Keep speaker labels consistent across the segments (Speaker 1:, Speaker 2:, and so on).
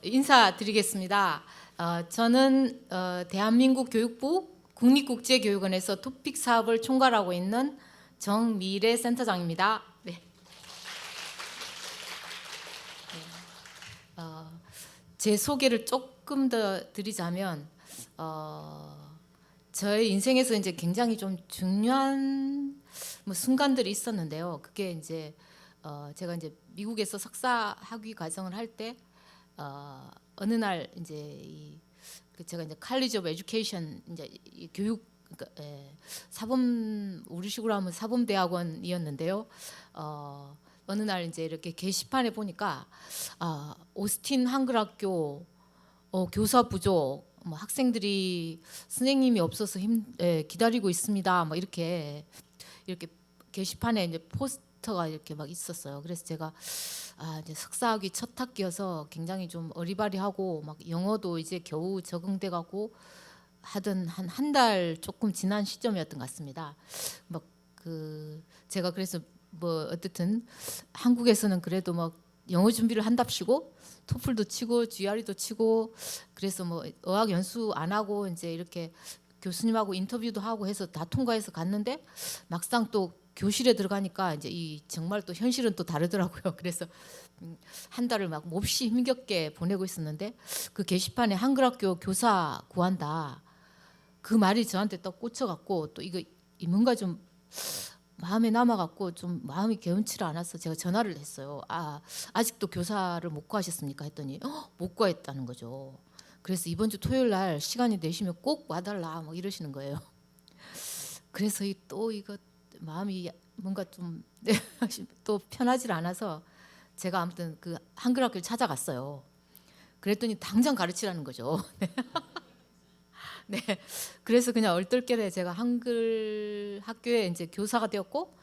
Speaker 1: 인사드리겠습니다. 저는 대한민국 교육부 국립국제교육원에서 토픽 사업을 총괄하고 있는 정미래 센터장입니다. 네. 제 소개를 조금 더 드리자면 저의 인생에서 이제 굉장히 좀 중요한 순간들이 있었는데요. 그게 이제 제가 이제 미국에서 석사 학위 과정을 할 때 어느 날 이제 제가 이제 칼리지 오브 에듀케이션 이제 이 교육 사범 우리식으로 하면 사범대학원이었는데요. 어느 날 이제 이렇게 게시판에 보니까 오스틴 한글학교 교사 부족, 뭐 학생들이 선생님이 없어서 기다리고 있습니다. 뭐 이렇게 게시판에 이제 포스터가 이렇게 막 있었어요. 그래서 제가 이제 석사학위 첫 학기여서 굉장히 좀 어리바리하고 막 영어도 이제 겨우 적응돼 가고 하던 한 달 조금 지난 시점이었던 것 같습니다. 막 제가 그래서 뭐 어쨌든 한국에서는 그래도 막 영어 준비를 한답시고 토플도 치고 GRE도 치고 그래서 뭐 어학 연수 안 하고 이제 이렇게 교수님하고 인터뷰도 하고 해서 다 통과해서 갔는데 막상 또 교실에 들어가니까 이제 정말 또 현실은 또 다르더라고요. 그래서 한 달을 막 몹시 힘겹게 보내고 있었는데 그 게시판에 한글학교 교사 구한다 그 말이 저한테 또 꽂혀갖고 또 이거 뭔가 좀 마음에 남아갖고 좀 마음이 개운치를 않아서 제가 전화를 했어요. 아직도 교사를 못 구하셨습니까? 했더니 못 구했다는 거죠. 그래서 이번 주 토요일 날 시간이 되시면 꼭 와달라 막 이러시는 거예요. 그래서 또 이거 마음이 뭔가 좀 또 편하질 않아서 제가 아무튼 그 한글 학교를 찾아갔어요. 그랬더니 당장 가르치라는 거죠. 네, 그래서 그냥 얼떨결에 제가 한글 학교에 이제 교사가 되었고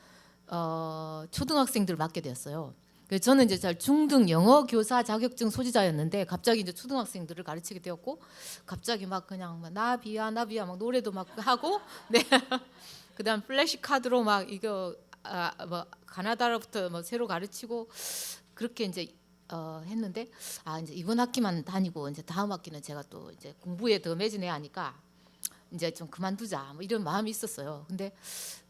Speaker 1: 초등학생들을 맡게 되었어요. 그래서 저는 이제 잘 중등 영어 교사 자격증 소지자였는데 갑자기 이제 초등학생들을 가르치게 되었고 갑자기 막 그냥 막 나비야 막 노래도 막 하고 네. 그다음 플래시 카드로 막 이거 뭐 가나다로부터 뭐 새로 가르치고 그렇게 이제 했는데 이제 이번 학기만 다니고 이제 다음 학기는 제가 또 이제 공부에 더 매진해야 하니까 이제 좀 그만두자 뭐 이런 마음이 있었어요. 근데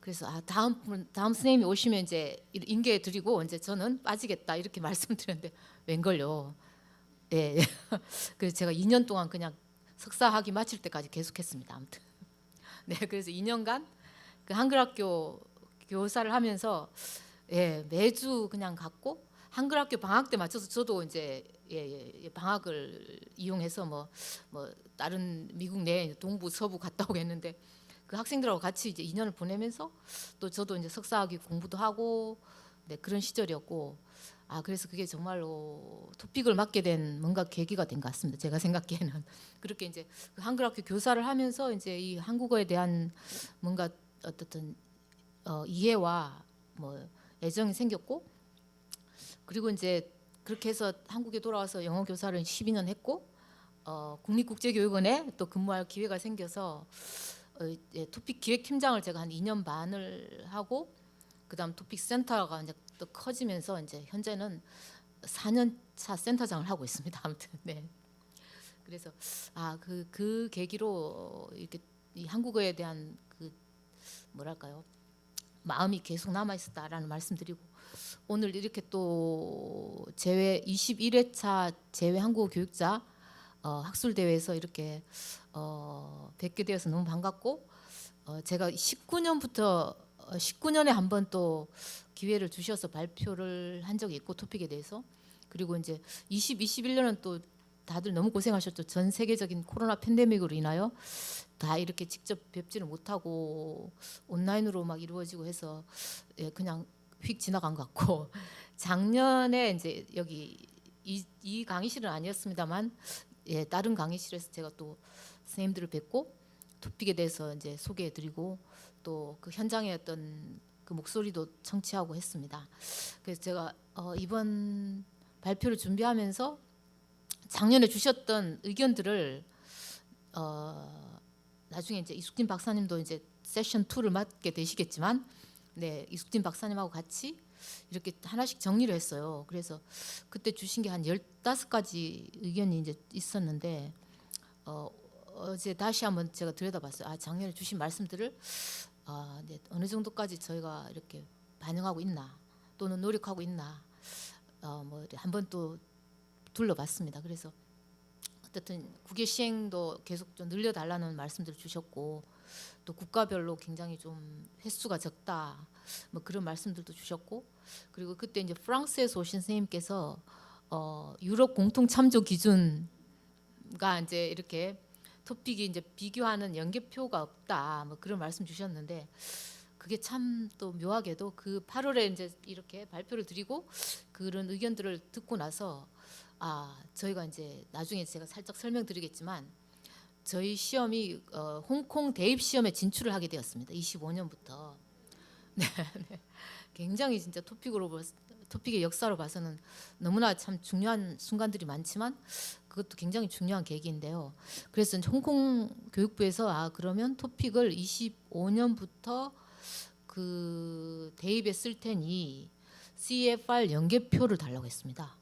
Speaker 1: 그래서 다음 선생님이 오시면 이제 인계해 드리고 이제 저는 빠지겠다 이렇게 말씀드렸는데 웬걸요. 예. 그래서 제가 2년 동안 그냥 석사 학위 마칠 때까지 계속했습니다. 아무튼 네, 그래서 2년간 그 한글학교 교사를 하면서 매주 그냥 갔고 한글학교 방학 때 맞춰서 저도 이제 방학을 이용해서 뭐 다른 미국 내 동부 서부 갔다 오고 했는데 그 학생들하고 같이 이제 2년을 보내면서 또 저도 이제 석사학위 공부도 하고 네, 그런 시절이었고 그래서 그게 정말로 토픽을 맡게 된 뭔가 계기가 된 것 같습니다. 제가 생각기에는 그렇게 이제 그 한글학교 교사를 하면서 이제 이 한국어에 대한 뭔가 어떻든 이해와 뭐 애정이 생겼고 그리고 이제 그렇게 해서 한국에 돌아와서 영어 교사를 12년 했고 국립국제교육원에 또 근무할 기회가 생겨서 토픽 기획팀장을 제가 한 2년 반을 하고 그다음 토픽 센터가 이제 또 커지면서 이제 현재는 4년차 센터장을 하고 있습니다. 아무튼 네. 그래서 그 계기로 이렇게 이 한국어에 대한 그 뭐랄까요 마음이 계속 남아 있었다라는 말씀드리고 오늘 이렇게 또 제외 21회차 제외 한국어 교육자 학술 대회에서 이렇게 뵙게 되어서 너무 반갑고 제가 19년에 한 번 또 기회를 주셔서 발표를 한 적이 있고 토픽에 대해서 그리고 이제 21년은 또 다들 너무 고생하셨죠. 전 세계적인 코로나 팬데믹으로 인하여 다 이렇게 직접 뵙지를 못하고 온라인으로 막 이루어지고 해서 그냥 휙 지나간 것 같고 작년에 이제 여기 이 강의실은 아니었습니다만 다른 강의실에서 제가 또 선생님들을 뵙고 토픽에 대해서 이제 소개해드리고 또 그 현장의 어떤 그 목소리도 청취하고 했습니다. 그래서 제가 이번 발표를 준비하면서 작년에 주셨던 의견들을 나중에 이제 이숙진 박사님도 이제 세션 2를 맡게 되시겠지만 네, 이숙진 박사님하고 같이 이렇게 하나씩 정리를 했어요. 그래서 그때 주신 게 한 15가지 의견이 이제 있었는데 어제 다시 한번 제가 들여다봤어요. 작년에 주신 말씀들을 네, 어느 정도까지 저희가 이렇게 반영하고 있나 또는 노력하고 있나 뭐 한번 또 둘러봤습니다. 그래서 어쨌든 국외 시행도 계속 좀 늘려달라는 말씀들을 주셨고 또 국가별로 굉장히 좀 횟수가 적다 뭐 그런 말씀들도 주셨고 그리고 그때 이제 프랑스에서 오신 선생님께서 유럽 공통 참조 기준과 이제 이렇게 토픽이 이제 비교하는 연계표가 없다 뭐 그런 말씀 주셨는데 그게 참 또 묘하게도 그 8월에 이제 이렇게 발표를 드리고 그런 의견들을 듣고 나서 저희가 이제 나중에 제가 살짝 설명드리겠지만 저희 시험이 홍콩 대입 시험에 진출을 하게 되었습니다. 25년부터. 네, 네. 굉장히 진짜 토픽의 역사로 봐서는 너무나 참 중요한 순간들이 많지만 그것도 굉장히 중요한 계기인데요. 그래서 홍콩 교육부에서 그러면 토픽을 25년부터 그 대입에 쓸 테니 CFR 연계표를 달라고 했습니다.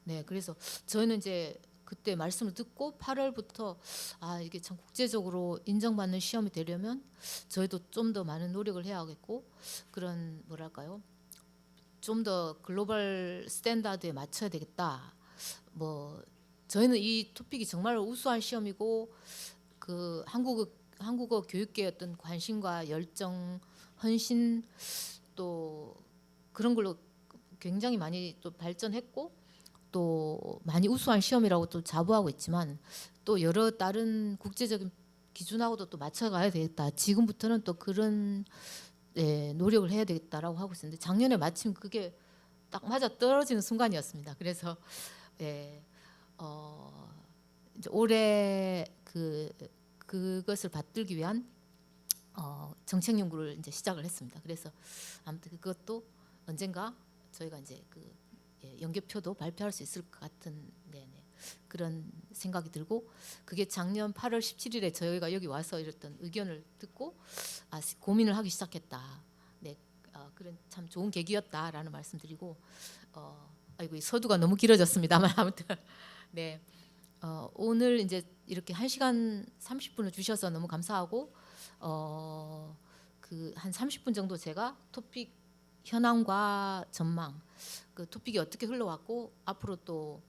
Speaker 1: 네, 그래서 저희는 이제 그때 말씀을 듣고 8월부터 이게 참 국제적으로 인정받는 시험이 되려면 저희도 좀 더 많은 노력을 해야 하겠고 그런 뭐랄까요? 좀 더 글로벌 스탠다드에 맞춰야 되겠다. 뭐 저희는 이 토픽이 정말 우수한 시험이고 그 한국어 교육계의 어떤 관심과 열정, 헌신 또 그런 걸로 굉장히 많이 또 발전했고 또 많이 우수한 시험이라고 또 자부하고 있지만 또 여러 다른 국제적인 기준하고도 또 맞춰가야 되겠다. 지금부터는 또 그런 노력을 해야 되겠다라고 하고 있었는데 작년에 마침 그게 딱 맞아 떨어지는 순간이었습니다. 그래서 이제 올해 그것을 받들기 위한 정책 연구를 이제 시작을 했습니다. 그래서 아무튼 그것도 언젠가 저희가 이제 연계표도 발표할 수 있을 것 같은 그런 생각이 들고 그게 작년 8월 17일에 저희가 여기 와서 이랬던 의견을 듣고 고민을 하기 시작했다. 네, 그런 참 좋은 계기였다라는 말씀드리고 아이고 이 서두가 너무 길어졌습니다만 아무튼 네 오늘 이제 이렇게 1시간 30분을 주셔서 너무 감사하고 그 한 30분 정도 제가 토픽 현황과 전망 그 토픽이 어떻게 흘러왔고 앞으로 또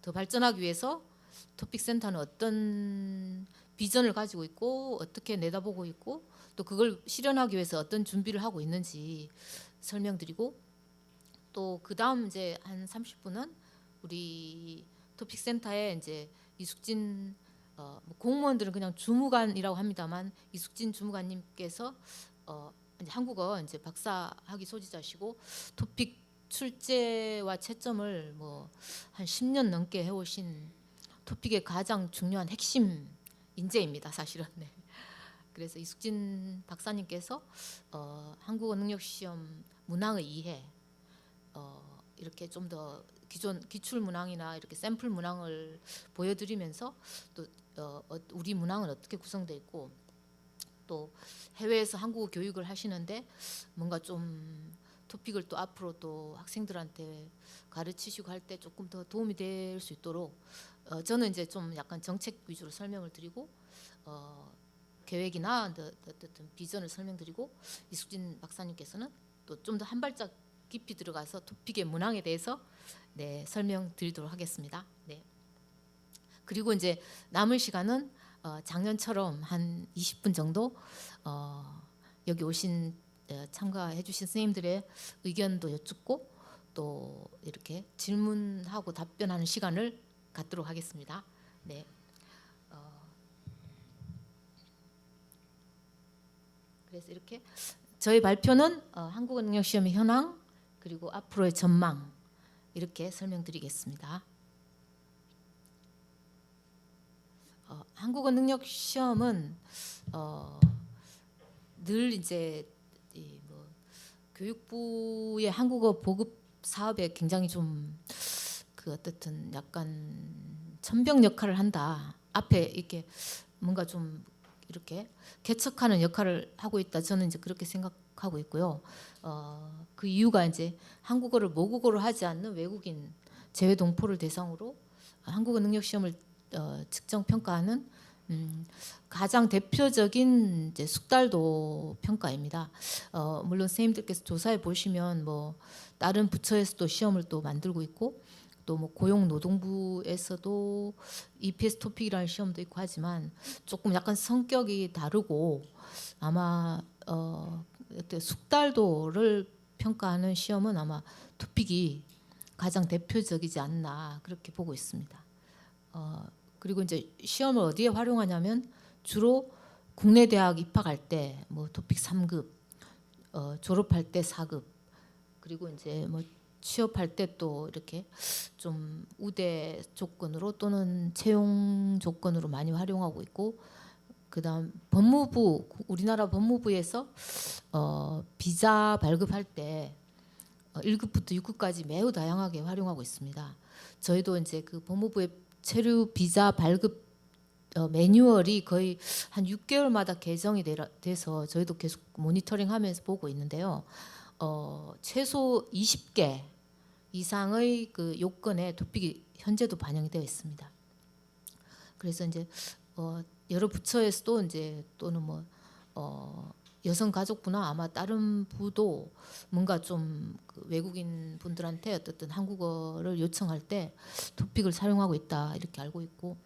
Speaker 1: 더 발전하기 위해서 토픽 센터는 어떤 비전을 가지고 있고 어떻게 내다보고 있고 또 그걸 실현하기 위해서 어떤 준비를 하고 있는지 설명드리고 또 그다음 이제 한 30분은 우리 토픽 센터에 이제 이숙진 뭐 공무원들은 그냥 주무관이라고 합니다만 이숙진 주무관님께서 이제 한국어 이제 박사학위 소지자시고 토픽 출제와 채점을 뭐 한 10년 넘게 해오신 토픽의 가장 중요한 핵심 인재입니다, 사실은. 네. 그래서 이숙진 박사님께서 한국어 능력 시험 문항의 이해 이렇게 좀 더 기존 기출 문항이나 이렇게 샘플 문항을 보여드리면서 또 우리 문항은 어떻게 구성되어 있고 또 해외에서 한국어 교육을 하시는데 뭔가 좀 토픽을 또 앞으로 또 학생들한테 가르치시고 할 때 조금 더 도움이 될 수 있도록 저는 이제 좀 약간 정책 위주로 설명을 드리고 계획이나 어떤 비전을 설명드리고 이숙진 박사님께서는 또 좀 더 한 발짝 깊이 들어가서 토픽의 문항에 대해서 설명드리도록 하겠습니다. 네. 그리고 이제 남은 시간은 작년처럼 한 20분 정도 여기 오신 참가해주신 선생님들의 의견도 여쭙고 또 이렇게 질문하고 답변하는 시간을 갖도록 하겠습니다. 네. 그래서 이렇게 저희 발표는 한국어 능력 시험의 현황 그리고 앞으로의 전망 이렇게 설명드리겠습니다. 한국어 능력 시험은 늘 이제 뭐 교육부의 한국어 보급 사업에 굉장히 좀 그 어떻든 약간 천병 역할을 한다. 앞에 이렇게 뭔가 좀 이렇게 개척하는 역할을 하고 있다. 저는 이제 그렇게 생각하고 있고요. 그 이유가 이제 한국어를 모국어로 하지 않는 외국인 재외 동포를 대상으로 한국어 능력 시험을 측정 평가하는 가장 대표적인 이제 숙달도 평가입니다. 물론 선생님들께서 조사해 보시면 뭐 다른 부처에서도 시험을 또 만들고 있고 또 뭐 고용노동부에서도 EPS 토픽이라는 시험도 있고 하지만 조금 약간 성격이 다르고 아마 숙달도를 평가하는 시험은 아마 토픽이 가장 대표적이지 않나 그렇게 보고 있습니다. 그리고 이제 시험을 어디에 활용하냐면 주로 국내 대학 입학할 때 뭐 토픽 3급, 졸업할 때 4급, 그리고 이제 뭐 취업할 때 또 이렇게 좀 우대 조건으로 또는 채용 조건으로 많이 활용하고 있고, 그다음 법무부, 우리나라 법무부에서 비자 발급할 때 1급부터 6급까지 매우 다양하게 활용하고 있습니다. 저희도 이제 그 법무부의 체류 비자 발급 매뉴얼이 거의 한 6개월마다 개정이 돼서 저희도 계속 모니터링하면서 보고 있는데요. 최소 20개 이상의 그 요건에 토픽이 현재도 반영이 되어 있습니다. 그래서 이제 여러 부처에서도 이제 또는 뭐 여성가족부나 아마 다른 부도 뭔가 좀그 외국인 분들한테 어떻든 한국어를 요청할 때 토픽을 사용하고 있다 이렇게 알고 있고,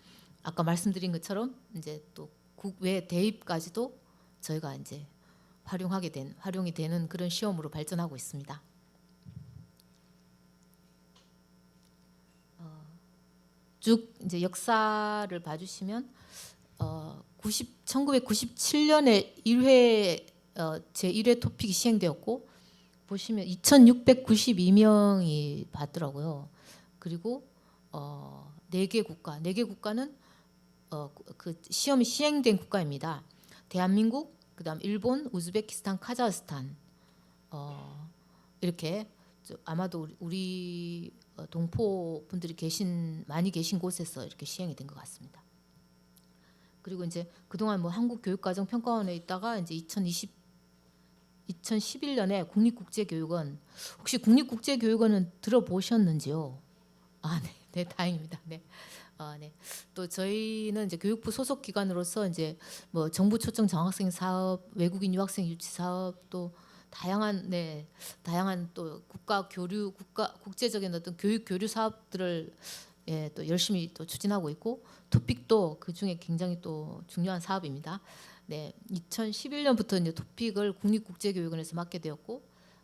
Speaker 1: 아까 말씀드린 것처럼 이제 또 국외 대입까지도 저희가 이제 활용이 되는 그런 시험으로 발전하고 있습니다. 쭉 이제 역사를 봐주시면 1997년에 1회 제1회 토픽이 시행되었고, 보시면 2,692명이 받더라고요. 그리고 4개 국가는 그 시험이 시행된 국가입니다. 대한민국, 그다음 일본, 우즈베키스탄, 카자흐스탄, 이렇게 아마도 우리 동포 분들이 많이 계신 곳에서 이렇게 시행이 된 것 같습니다. 그리고 이제 그동안 뭐 한국교육과정평가원에 있다가 이제 2011년에 국립국제교육원, 혹시 국립국제교육원은 들어보셨는지요? 네, 다행입니다. 네. 네. 또 저희는 이제 교육부 소속 기관으로서 이제 뭐 정부 초청 장학생 사업, 외국인 유학생 유치 사업, 또 다양한 또 국제적인 어떤 교육 교류 사업들을 또 열심히 또 추진하고 있고, 토픽도 그 중에 굉장히 또 중요한 사업입니다. 네, 2011년부터 이제 토픽을 국립국제교육원에서 맡게 되었고,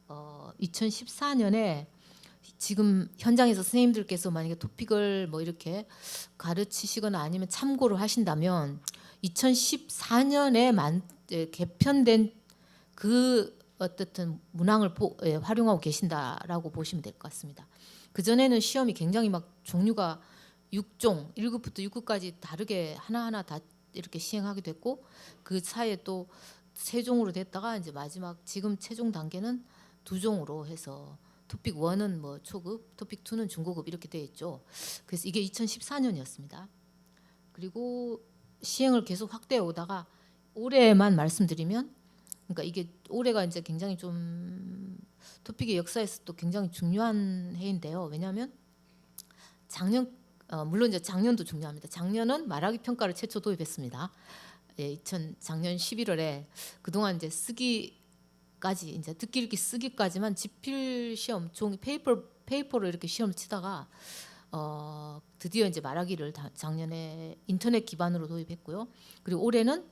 Speaker 1: 2014년에 지금 현장에서 선생님들께서 만약에 토픽을 뭐 이렇게 가르치시거나 아니면 참고를 하신다면 2014년에 개편된 그 어떻든 문항을 활용하고 계신다라고 보시면 될 것 같습니다. 그 전에는 시험이 굉장히 막 종류가 6종, 1급부터 6급까지 다르게 하나하나 다 이렇게 시행하게 됐고, 그 사이에 또 3종으로 됐다가 이제 마지막 지금 최종 단계는 2종으로 해서 토픽 1은 뭐 초급, 토픽 2는 중고급 이렇게 되어 있죠. 그래서 이게 2014년이었습니다. 그리고 시행을 계속 확대해 오다가 올해만 말씀드리면, 그러니까 이게 올해가 이제 굉장히 좀 토픽의 역사에서 또 굉장히 중요한 해인데요. 왜냐하면 물론 이제 작년도 중요합니다. 작년은 말하기 평가를 최초 도입했습니다. 작년 11월에 그동안 이제 쓰기까지 이제 듣기 읽기 쓰기까지만 지필 시험 종이 페이퍼로 이렇게 시험을 치다가 드디어 이제 말하기를 작년에 인터넷 기반으로 도입했고요. 그리고 올해는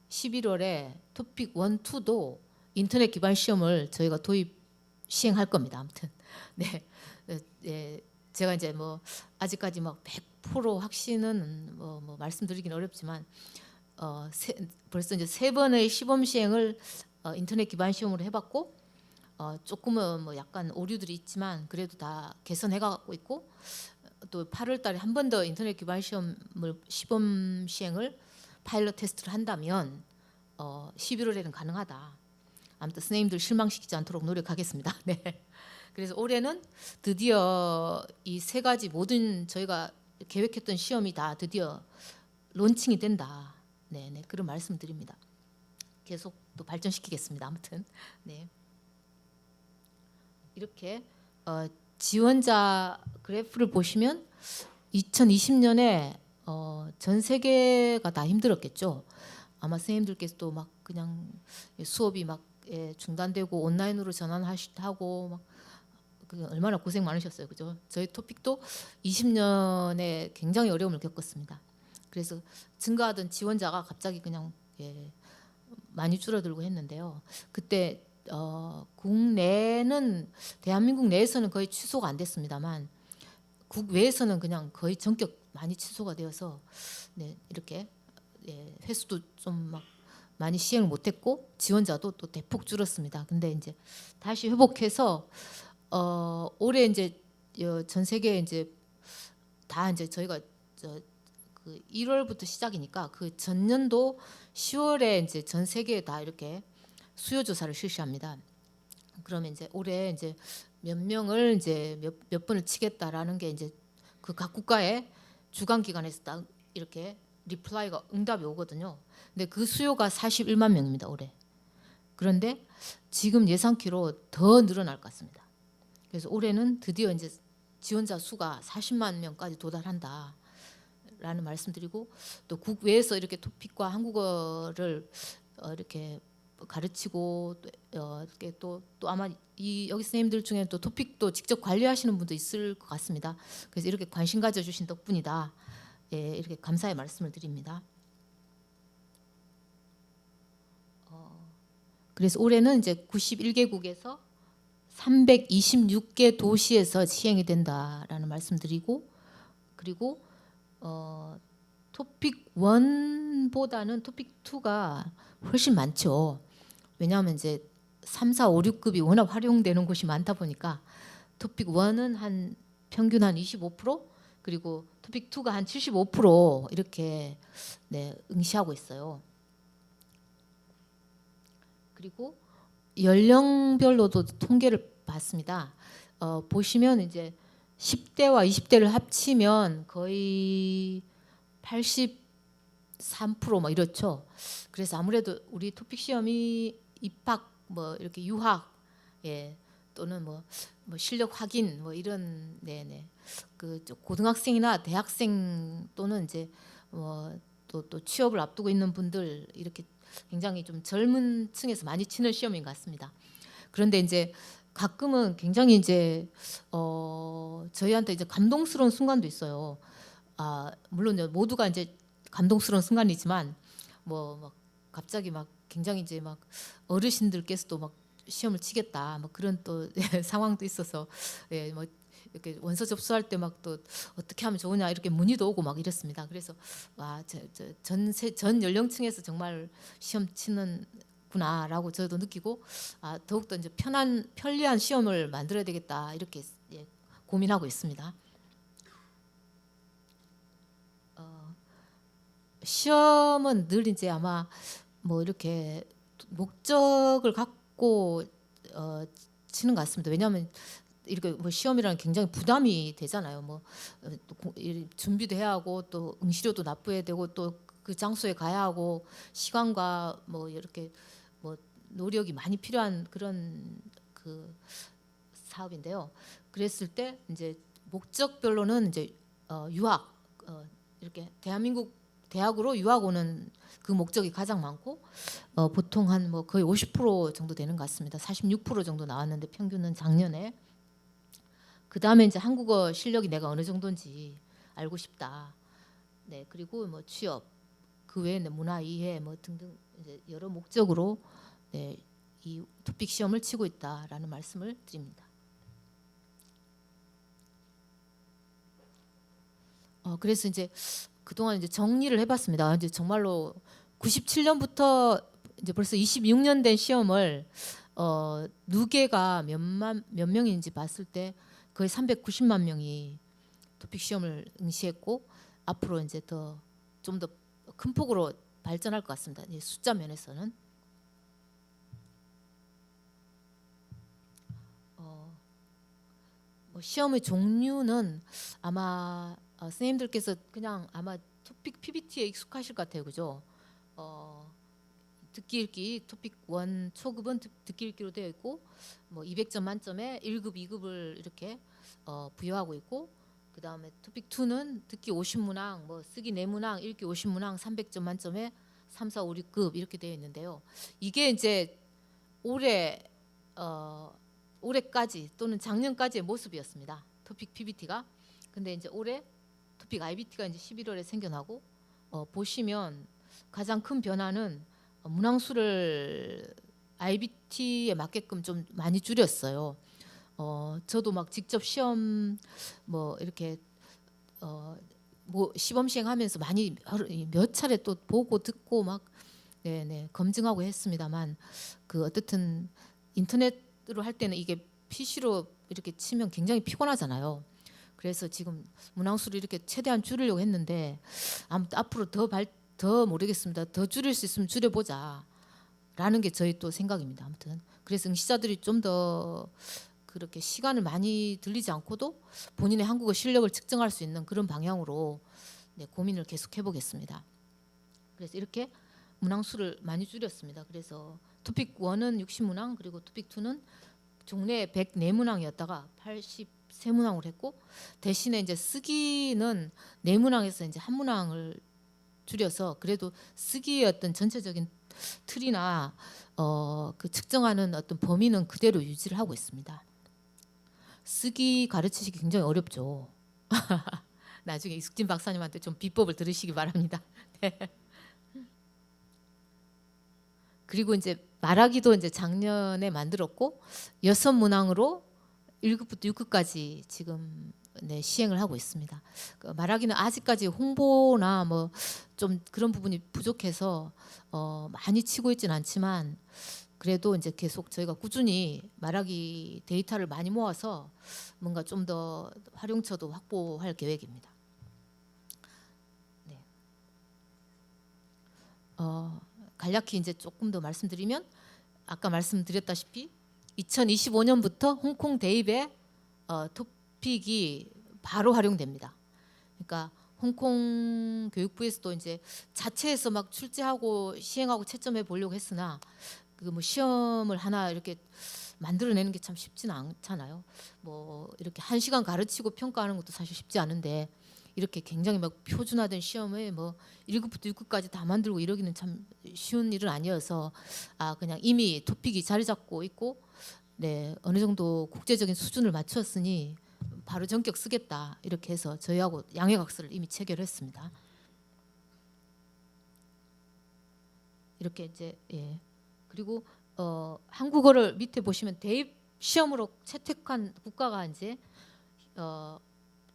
Speaker 1: 11월에 토픽 1, 2도 인터넷 기반 시험을 저희가 시행할 겁니다. 아무튼 네, 제가 이제 뭐 아직까지 막 100% 확신은 뭐 말씀드리긴 어렵지만 벌써 이제 3번의 시범 시행을 인터넷 기반 시험으로 해봤고, 조금은 뭐 약간 오류들이 있지만 그래도 다 개선해가고 있고, 또 8월달에 한 번 더 인터넷 기반 시범 시행을 파일럿 테스트를 한다면 11월에는 가능하다. 아무튼 선생님들 실망시키지 않도록 노력하겠습니다. 네. 그래서 올해는 드디어 이 3가지 모든 저희가 계획했던 시험이 다 드디어 론칭이 된다. 네, 그런 말씀드립니다. 계속 또 발전시키겠습니다. 아무튼 네. 이렇게 지원자 그래프를 보시면 2020년에 전 세계가 다 힘들었겠죠. 아마 선생님들께서도 막 그냥 수업이 막 중단되고 온라인으로 전환하고 막 얼마나 고생 많으셨어요, 그죠? 저희 토픽도 20년에 굉장히 어려움을 겪었습니다. 그래서 증가하던 지원자가 갑자기 그냥 많이 줄어들고 했는데요. 그때 국내는 대한민국 내에서는 거의 취소가 안 됐습니다만 국외에서는 그냥 거의 전격 많이 취소가 되어서 네, 이렇게 횟수도 좀 막 많이 시행을 못했고 지원자도 또 대폭 줄었습니다. 근데 이제 다시 회복해서 올해 이제 전 세계 이제 다 이제 저희가 그 1월부터 시작이니까 그 전년도 10월에 이제 전 세계에 다 이렇게 수요 조사를 실시합니다. 그러면 이제 올해 이제 몇 명을 이제 몇 번을 치겠다라는 게 이제 그 각 국가의 주관 기관에서 딱 이렇게 리플라이가 응답이 오거든요. 근데 그 수요가 41만 명입니다, 올해. 그런데 지금 예상키로 더 늘어날 것 같습니다. 그래서 올해는 드디어 이제 지원자 수가 40만 명까지 도달한다. 라는 말씀드리고 또 국외에서 이렇게 토픽과 한국어를 이렇게 가르치고 이렇게 또 아마 여기 선생님들 중에 또 토픽도 직접 관리하시는 분도 있을 것 같습니다. 그래서 이렇게 관심 가져주신 덕분이다. 이렇게 감사의 말씀을 드립니다. 그래서 올해는 이제 91개국에서 326개 도시에서 시행이 된다라는 말씀드리고 그리고 토픽 1보다는 토픽 2가 훨씬 많죠. 왜냐하면 이제 3, 4, 5, 6급이 워낙 활용되는 곳이 많다 보니까 토픽 1은 한 평균 한 25% 그리고 토픽 2가 한 75% 이렇게 네, 응시하고 있어요. 그리고 연령별로도 통계를 봤습니다. 보시면 이제 10대와 20대를 합치면 거의 83%뭐 이렇죠. 그래서 아무래도 우리 토픽 시험이 입학 뭐 이렇게 유학 또는 뭐 실력 확인 뭐 이런 그 고등학생이나 대학생 또는 이제 또 취업을 앞두고 있는 분들 이렇게 굉장히 좀 젊은 층에서 많이 치는 시험인 것 같습니다. 그런데 이제 가끔은 굉장히 이제 저희한테 이제 감동스러운 순간도 있어요. 물론 모두가 이제 감동스러운 순간이지만 막 갑자기 막 굉장히 이제 막 어르신들께서도 막 시험을 치겠다 뭐 그런 또 상황도 있어서 뭐 이렇게 원서 접수할 때 막 또 어떻게 하면 좋으냐 이렇게 문의도 오고 막 이랬습니다. 그래서 전 연령층에서 정말 시험 치는구나라고 저도 느끼고 더욱더 이제 편리한 시험을 만들어야 되겠다 이렇게 고민하고 있습니다. 시험은 늘 이제 아마 뭐 이렇게 목적을 갖고 치는 것 같습니다. 왜냐하면 이렇게 뭐 시험이라는 굉장히 부담이 되잖아요. 준비도 해야 하고 또 응시료도 납부해야 되고 또 그 장소에 가야 하고 시간과 뭐 이렇게 뭐 노력이 많이 필요한 그런 그 사업인데요. 그랬을 때 이제 목적별로는 이제 유학 이렇게 대한민국 대학으로 유학 오는 그 목적이 가장 많고 보통 한 뭐 거의 50% 정도 되는 것 같습니다. 46% 정도 나왔는데 평균은 작년에 그 다음에 이제 한국어 실력이 내가 어느 정도인지 알고 싶다. 네 그리고 뭐 취업 그 외에 문화 이해 뭐 등등 이제 여러 목적으로 이 토픽 시험을 치고 있다라는 말씀을 드립니다. 그래서 이제 그동안 이제 정리를 해봤습니다. 이제 정말로 97년부터 이제 벌써 26년 된 시험을 누계가 몇 명인지 봤을 때 거의 390만 명이 토픽 시험을 응시했고 앞으로 이제 좀 더 큰 폭으로 발전할 것 같습니다. 숫자 면에서는 시험의 종류는 아마 선생님들께서 그냥 아마 토픽 PPT에 익숙하실 것 같아요, 그죠? 어, 듣기 읽기 토픽 1 초급은 듣기 읽기로 되어 있고 뭐 200점 만점에 1급, 2급을 이렇게 부여하고 있고 그다음에 토픽 2는 듣기 50문항, 뭐 쓰기 4문항, 읽기 50문항 300점 만점에 3, 4, 5, 6급 이렇게 되어 있는데요. 이게 이제 올해까지 또는 작년까지의 모습이었습니다. 토픽 PBT가. 근데 이제 올해 토픽 IBT가 이제 11월에 생겨나고 보시면 가장 큰 변화는 문항수를 IBT에 맞게끔 좀 많이 줄였어요. 저도 막 직접 시험 뭐 이렇게 뭐 시범 시행하면서 많이 몇 차례 또 보고 듣고 막 네네 검증하고 했습니다만 그 어쨌든 인터넷으로 할 때는 이게 PC로 이렇게 치면 굉장히 피곤하잖아요. 그래서 지금 문항수를 이렇게 최대한 줄이려고 했는데 아무튼 앞으로 더 모르겠습니다. 더 줄일 수 있으면 줄여보자 라는 게 저희 또 생각입니다. 아무튼 그래서 응시자들이 좀 더 그렇게 시간을 많이 들리지 않고도 본인의 한국어 실력을 측정할 수 있는 그런 방향으로 고민을 계속 해보겠습니다. 그래서 이렇게 문항수를 많이 줄였습니다. 그래서 토픽 1은 60문항 그리고 토픽 2는 종래 104문항이었다가 83문항으로 했고 대신에 이제 쓰기는 4문항에서 이제 1문항을 줄여서 그래도 쓰기의 어떤 전체적인 틀이나 그 측정하는 어떤 범위는 그대로 유지를 하고 있습니다. 쓰기 가르치시기 굉장히 어렵죠. 나중에 이숙진 박사님한테 좀 비법을 들으시기 바랍니다. 네. 그리고 이제 말하기도 이제 작년에 만들었고 6문항으로 1급부터 6급까지 지금 시행을 하고 있습니다. 말하기는 아직까지 홍보나 뭐 좀 그런 부분이 부족해서 많이 치고 있지는 않지만 그래도 이제 계속 저희가 꾸준히 말하기 데이터를 많이 모아서 뭔가 좀 더 활용처도 확보할 계획입니다. 네. 간략히 이제 조금 더 말씀드리면 아까 말씀드렸다시피 2025년부터 홍콩 대입에 토픽이 바로 활용됩니다. 그러니까 홍콩 교육부에서도 이제 자체에서 막 출제하고 시행하고 채점해 보려고 했으나 그 뭐 시험을 하나 이렇게 만들어내는 게 참 쉽지는 않잖아요. 뭐 이렇게 1시간 가르치고 평가하는 것도 사실 쉽지 않은데 이렇게 굉장히 막 표준화된 시험을 뭐 1급부터 6급까지 다 만들고 이러기는 참 쉬운 일은 아니어서 그냥 이미 토픽이 자리 잡고 있고 어느 정도 국제적인 수준을 맞췄으니 바로 전격 쓰겠다 이렇게 해서 저희하고 양해각서를 이미 체결했습니다. 이렇게 이제 그리고 한국어를 밑에 보시면 대입 시험으로 채택한 국가가 이제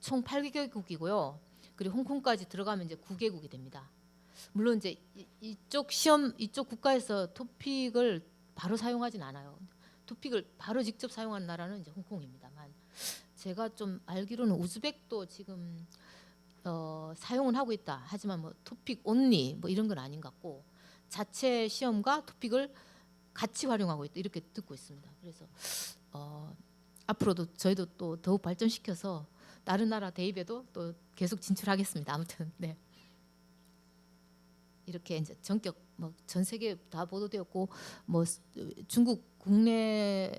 Speaker 1: 총 8개국이고요. 그리고 홍콩까지 들어가면 이제 9개국이 됩니다. 물론 이제 이쪽 국가에서 토픽을 바로 사용하진 않아요. 토픽을 바로 직접 사용하는 나라는 이제 홍콩입니다만 제가 좀 알기로는 우즈벡도 지금 사용은 하고 있다. 하지만 뭐 토픽 온리 뭐 이런 건 아닌 것 같고 자체 시험과 토픽을 같이 활용하고 있다 이렇게 듣고 있습니다. 그래서 앞으로도 저희도 또 더욱 발전시켜서 다른 나라 대입에도 또 계속 진출하겠습니다. 아무튼 이렇게 이제 전격 뭐 전 세계 다 보도되었고 뭐 중국 국내에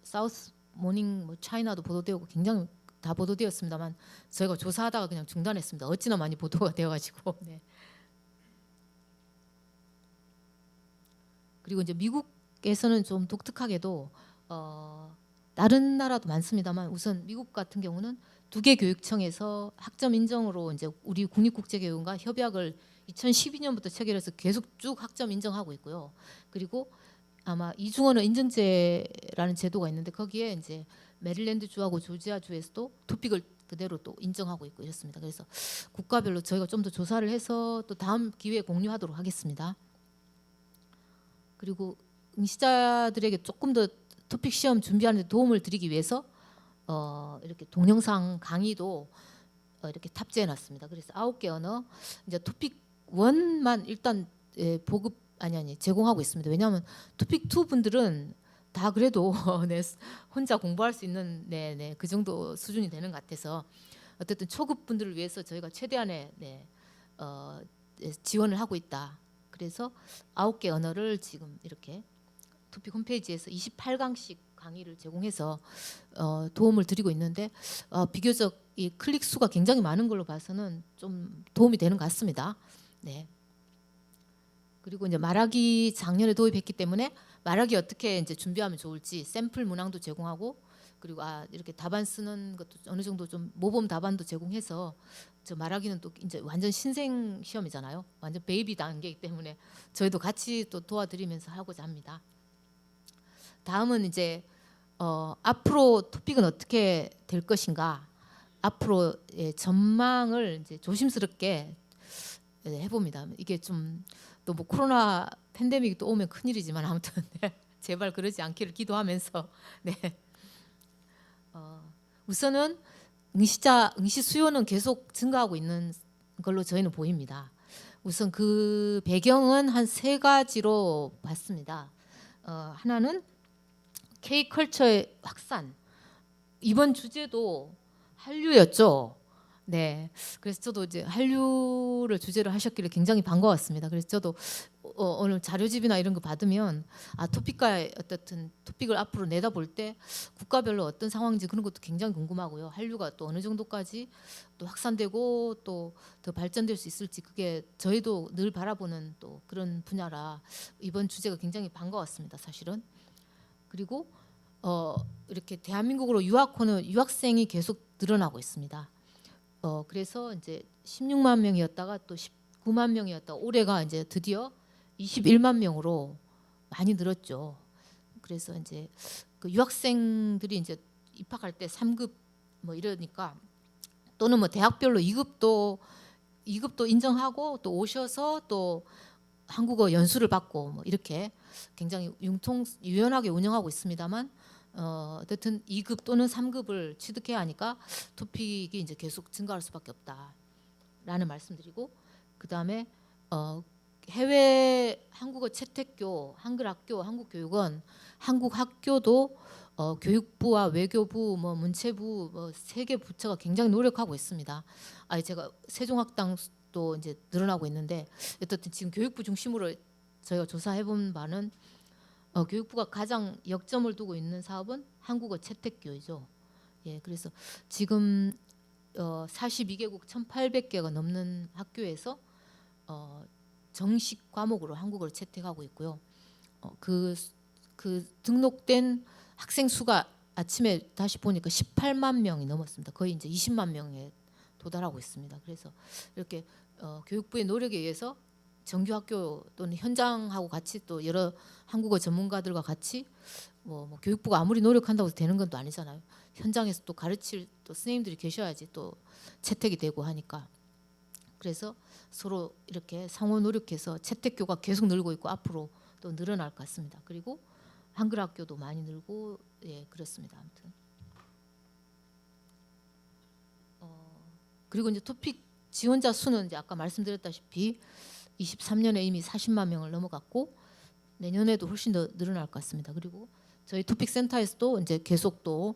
Speaker 1: 사우스 모닝 뭐 차이나도 보도되고 굉장히 다 보도되었습니다만 저희가 조사하다가 그냥 중단했습니다. 어찌나 많이 보도가 되어가지고. 그리고 이제 미국에서는 좀 독특하게도 다른 나라도 많습니다만 우선 미국 같은 경우는 2개 교육청에서 학점 인정으로 이제 우리 국립국제교육원과 협약을 2012년부터 체결해서 계속 쭉 학점 인정하고 있고요. 그리고 아마 이중언어 인증제라는 제도가 있는데 거기에 이제 메릴랜드 주하고 조지아 주에서도 토픽을 그대로 또 인정하고 있고 이렇습니다. 그래서 국가별로 저희가 좀 더 조사를 해서 또 다음 기회에 공유하도록 하겠습니다. 그리고 응시자들에게 조금 더 토픽 시험 준비하는 데 도움을 드리기 위해서 이렇게 동영상 강의도 이렇게 탑재해 놨습니다. 그래서 9개 언어 이제 토픽 1만 일단 보급 제공하고 있습니다. 왜냐하면 토픽 2 분들은 다 그래도 혼자 공부할 수 있는 그 정도 수준이 되는 것 같아서 어쨌든 초급 분들을 위해서 저희가 최대한의 지원을 하고 있다. 그래서 9개 언어를 지금 이렇게 토픽 홈페이지에서 28강씩 강의를 제공해서 도움을 드리고 있는데 비교적 이 클릭 수가 굉장히 많은 걸로 봐서는 좀 도움이 되는 것 같습니다. 네. 그리고 이제 말하기 작년에 도입했기 때문에 말하기 어떻게 이제 준비하면 좋을지 샘플 문항도 제공하고 그리고 이렇게 답안 쓰는 것도 어느 정도 좀 모범 답안도 제공해서 저 말하기는 또 이제 완전 신생 시험이잖아요. 완전 베이비 단계이기 때문에 저희도 같이 또 도와드리면서 하고자 합니다. 다음은 이제 앞으로 토픽은 어떻게 될 것인가 앞으로 전망을 이제 조심스럽게 해봅니다. 이게 좀 또 뭐 코로나 팬데믹이 또 오면 큰일이지만 아무튼 제발 그러지 않기를 기도하면서 네. 우선은 응시 수요는 계속 증가하고 있는 걸로 저희는 보입니다. 우선 그 배경은 한 3가지로 봤습니다. 하나는 K컬처의 확산. 이번 주제도 한류였죠. 네, 그래서 저도 이제 한류를 주제로 하셨길래 굉장히 반가웠습니다. 그래서 저도 오늘 자료집이나 이런 거 받으면 토픽과 어떻든 토픽을 앞으로 내다볼 때 국가별로 어떤 상황인지 그런 것도 굉장히 궁금하고요. 한류가 또 어느 정도까지 또 확산되고 또 더 발전될 수 있을지 그게 저희도 늘 바라보는 또 그런 분야라 이번 주제가 굉장히 반가웠습니다. 사실은. 그리고 이렇게 대한민국으로 유학생이 계속 늘어나고 있습니다. 그래서 이제 16만 명이었다가 또 19만 명이었다가 올해가 이제 드디어 21만 명으로 많이 늘었죠. 그래서 이제 그 유학생들이 이제 입학할 때 3급 뭐 이러니까 또는 뭐 대학별로 2급도 인정하고 또 오셔서 또 한국어 연수를 받고 뭐 이렇게 굉장히 유연하게 운영하고 있습니다만 어쨌든 2급 또는 3급을 취득해야 하니까 토픽이 이제 계속 증가할 수밖에 없다라는 말씀드리고 그다음에 해외 한국어 채택교, 한글학교, 한국교육원, 한국학교도 교육부와 외교부, 뭐 문체부, 뭐 3개 부처가 굉장히 노력하고 있습니다. 제가 세종학당도 이제 늘어나고 있는데 어쨌든 지금 교육부 중심으로 저희가 조사해본 바는 교육부가 가장 역점을 두고 있는 사업은 한국어 채택교이죠. 예, 그래서 지금 42개국 1,800개가 넘는 학교에서 정식 과목으로 한국어를 채택하고 있고요. 그 등록된 학생 수가 아침에 다시 보니까 18만 명이 넘었습니다. 거의 이제 20만 명에 도달하고 있습니다. 그래서 이렇게 교육부의 노력에 의해서 정규 학교 또는 현장하고 같이 또 여러 한국어 전문가들과 같이 뭐 교육부가 아무리 노력한다고 해서 되는 건 또 아니잖아요. 현장에서 또 가르칠 또 선생님들이 계셔야지 또 채택이 되고 하니까 그래서 서로 이렇게 상호 노력해서 채택교가 계속 늘고 있고 앞으로 또 늘어날 것 같습니다. 그리고 한글 학교도 많이 늘고 예 그렇습니다. 아무튼 그리고 이제 토픽 지원자 수는 이제 아까 말씀드렸다시피 23년에 이미 40만 명을 넘어갔고 내년에도 훨씬 더 늘어날 것 같습니다. 그리고 저희 토픽 센터에서도 이제 계속 또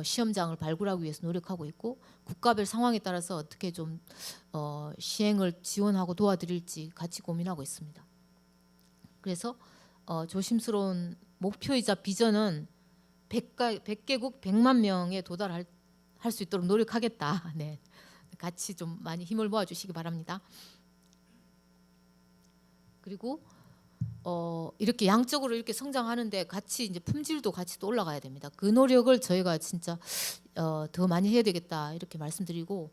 Speaker 1: 시험장을 발굴하기 위해서 노력하고 있고 국가별 상황에 따라서 어떻게 좀 시행을 지원하고 도와드릴지 같이 고민하고 있습니다. 그래서 조심스러운 목표이자 비전은 100개국 100만 명에 도달할 수 있도록 노력하겠다. 네, 같이 좀 많이 힘을 모아주시기 바랍니다. 그리고 이렇게 양적으로 이렇게 성장하는데 같이 이제 품질도 같이 또 올라가야 됩니다. 그 노력을 저희가 진짜 더 많이 해야 되겠다 이렇게 말씀드리고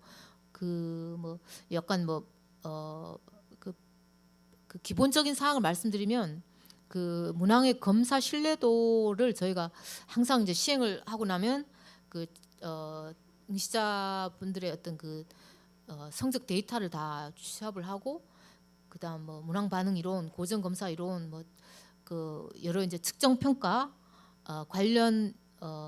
Speaker 1: 그 뭐 약간 그 기본적인 사항을 말씀드리면 그 문항의 검사 신뢰도를 저희가 항상 이제 시행을 하고 나면 그 응시자분들의 어떤 그 성적 데이터를 다 취합을 하고 그다음 뭐 문항 반응 이론, 고정 검사 이론, 뭐 그 여러 이제 측정 평가 관련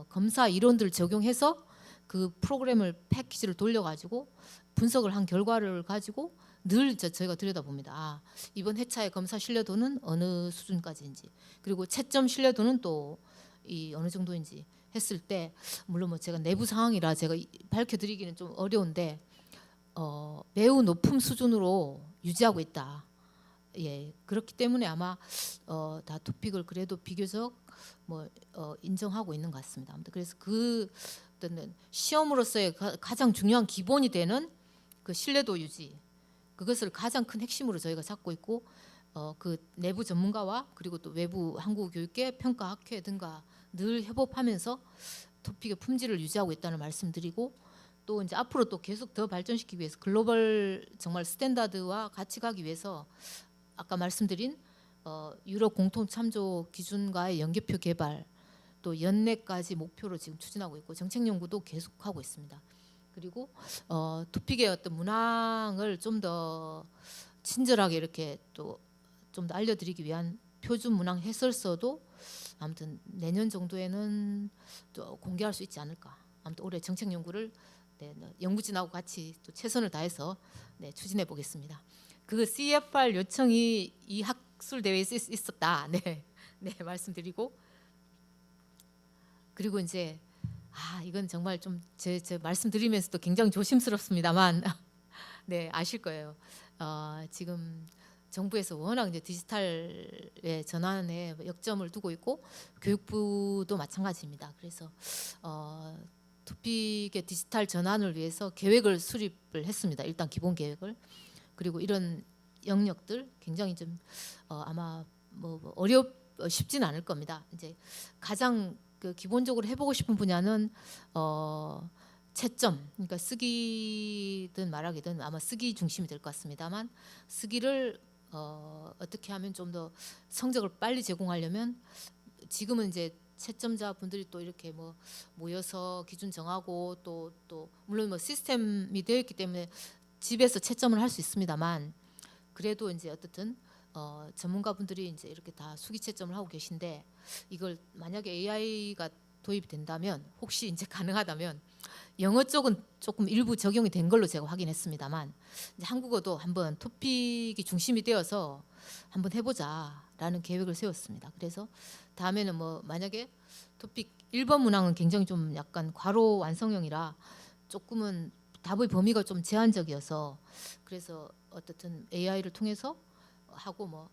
Speaker 1: 검사 이론들을 적용해서 그 프로그램을 패키지를 돌려가지고 분석을 한 결과를 가지고 늘 저희가 들여다봅니다. 이번 회차의 검사 신뢰도는 어느 수준까지인지 그리고 채점 신뢰도는 또 이 어느 정도인지 했을 때 물론 뭐 제가 내부 상황이라 제가 밝혀드리기는 좀 어려운데 매우 높은 수준으로 유지하고 있다. 예, 그렇기 때문에 아마 다 토픽을 그래도 비교적 뭐 인정하고 있는 것 같습니다. 아무튼 그래서 그 어떤 시험으로서의 가장 중요한 기본이 되는 그 신뢰도 유지, 그것을 가장 큰 핵심으로 저희가 잡고 있고 그 내부 전문가와 그리고 또 외부 한국교육계 평가학회 등과 늘 협업하면서 토픽의 품질을 유지하고 있다는 말씀드리고, 또 이제 앞으로 또 계속 더 발전시키기 위해서 글로벌 정말 스탠다드와 같이 가기 위해서 아까 말씀드린 유럽 공통 참조 기준과의 연계표 개발, 또 연내까지 목표로 지금 추진하고 있고 정책 연구도 계속하고 있습니다. 그리고 토픽의 어떤 문항을 좀 더 친절하게 이렇게 또 좀 더 알려드리기 위한 표준 문항 해설서도 아무튼 내년 정도에는 또 공개할 수 있지 않을까. 아무튼 올해 정책 연구를 연구진하고 같이 또 최선을 다해서 추진해 보겠습니다. 그 CFR 요청이 이 학술 대회에 있었다. 네, 말씀드리고, 그리고 이제 이건 정말 좀 제 말씀드리면서도 굉장히 조심스럽습니다만 네, 아실 거예요. 지금 정부에서 워낙 이제 디지털의 전환에 역점을 두고 있고 교육부도 마찬가지입니다. 그래서 토픽의 디지털 전환을 위해서 계획을 수립을 했습니다. 일단 기본 계획을. 그리고 이런 영역들 굉장히 좀 아마 쉽지는 않을 겁니다. 이제 가장 그 기본적으로 해보고 싶은 분야는 채점, 그러니까 쓰기든 말하기든 아마 쓰기 중심이 될 것 같습니다만, 쓰기를 어떻게 하면 좀 더 성적을 빨리 제공하려면 지금은 이제 채점자 분들이 또 이렇게 뭐 모여서 기준 정하고 또 물론 뭐 시스템이 되어 있기 때문에 집에서 채점을 할 수 있습니다만, 그래도 이제 어떻든 전문가분들이 이제 이렇게 다 수기 채점을 하고 계신데, 이걸 만약에 AI가 도입이 된다면, 혹시 이제 가능하다면 영어 쪽은 조금 일부 적용이 된 걸로 제가 확인했습니다만, 이제 한국어도 한번 토픽이 중심이 되어서 한번 해보자라는 계획을 세웠습니다. 그래서 다음에는 뭐 만약에 토픽 1번 문항은 굉장히 좀 약간 괄호 완성형이라 조금은 답의 범위가 좀 제한적이어서, 그래서 어떻든 AI를 통해서 하고 뭐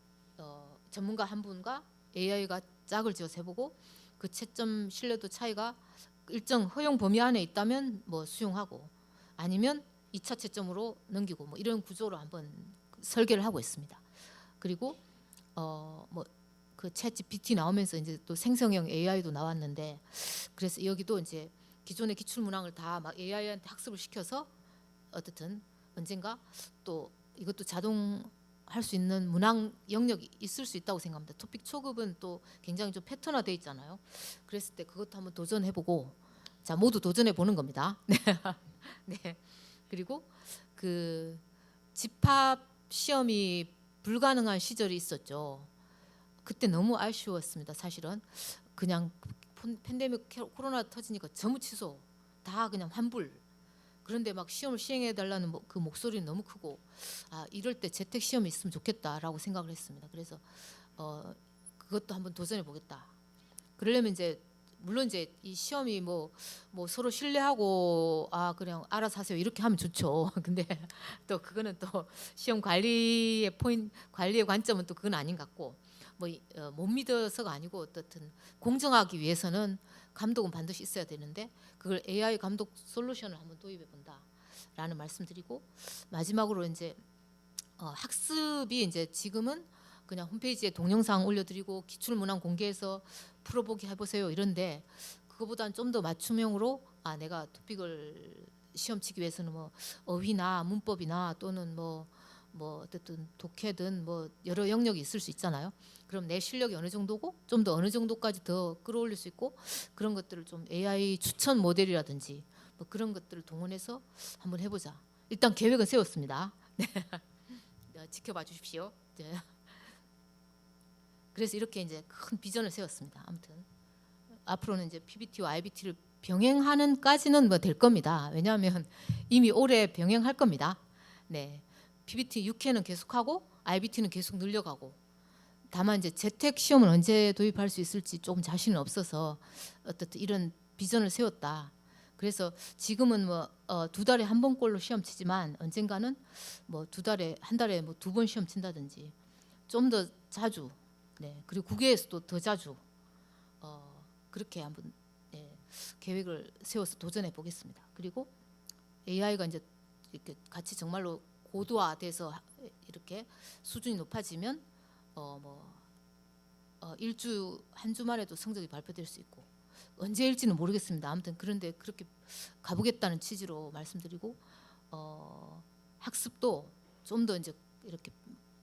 Speaker 1: 전문가 한 분과 AI가 짝을 지어서 해보고 그 채점 신뢰도 차이가 일정 허용 범위 안에 있다면 뭐 수용하고, 아니면 2차 채점으로 넘기고 뭐 이런 구조로 한번 설계를 하고 있습니다. 그리고 뭐 그 챗 GPT 나오면서 이제 또 생성형 AI도 나왔는데, 그래서 여기도 이제 기존의 기출 문항을 다 막 AI한테 학습을 시켜서 어쨌든 언젠가 또 이것도 자동 할 수 있는 문항 영역이 있을 수 있다고 생각합니다. 토픽 초급은 또 굉장히 좀 패턴화돼 있잖아요. 그랬을 때 그것도 한번 도전해보고, 자 모두 도전해보는 겁니다. 네. 그리고 그 집합 시험이 불가능한 시절이 있었죠. 그때 너무 아쉬웠습니다. 사실은 그냥 팬데믹 코로나 터지니까 전부 취소, 다 그냥 환불. 그런데 막 시험을 시행해 달라는 그 목소리는 너무 크고, 이럴 때 재택 시험이 있으면 좋겠다라고 생각을 했습니다. 그래서 그것도 한번 도전해 보겠다. 그러려면 이제 물론 이제 이 시험이 뭐 서로 신뢰하고 그냥 알아서 하세요 이렇게 하면 좋죠. 근데 또 그거는 또 시험 관리의 관리의 관점은 또 그건 아닌 것 같고, 못 믿어서가 아니고 어떻든 공정하기 위해서는 감독은 반드시 있어야 되는데, 그걸 AI 감독 솔루션을 한번 도입해 본다라는 말씀드리고, 마지막으로 이제 학습이 이제 지금은 그냥 홈페이지에 동영상 올려드리고 기출 문항 공개해서 풀어보기 해보세요 이런데, 그거보다는 좀 더 맞춤형으로 내가 토픽을 시험 치기 위해서는 뭐 어휘나 문법이나 또는 뭐 어쨌든 독해든 뭐 여러 영역이 있을 수 있잖아요. 그럼 내 실력이 어느 정도고 좀 더 어느 정도까지 더 끌어올릴 수 있고, 그런 것들을 좀 AI 추천 모델이라든지 뭐 그런 것들을 동원해서 한번 해보자. 일단 계획은 세웠습니다. 지켜봐 주십시오. 네. 그래서 이렇게 이제 큰 비전을 세웠습니다. 아무튼 앞으로는 이제 PBT와 IBT를 병행하는까지는 뭐 될 겁니다. 왜냐하면 이미 올해 병행할 겁니다. 네, PBT 6회는 계속하고 IBT는 계속 늘려가고, 다만 이제 재택 시험을 언제 도입할 수 있을지 조금 자신은 없어서 어떻든 이런 비전을 세웠다. 그래서 지금은 뭐 두 달에 한 번꼴로 시험 치지만 언젠가는 뭐 한 달에 뭐 두 번 시험 친다든지 좀 더 자주, 네, 그리고 국외에서도 더 자주 그렇게 한번 계획을 세워서 도전해 보겠습니다. 그리고 AI가 이제 이렇게 같이 정말로 고도화돼서 이렇게 수준이 높아지면 일주 한 주만에도 성적이 발표될 수 있고 언제일지는 모르겠습니다. 아무튼 그런데 그렇게 가보겠다는 취지로 말씀드리고 학습도 좀 더 이제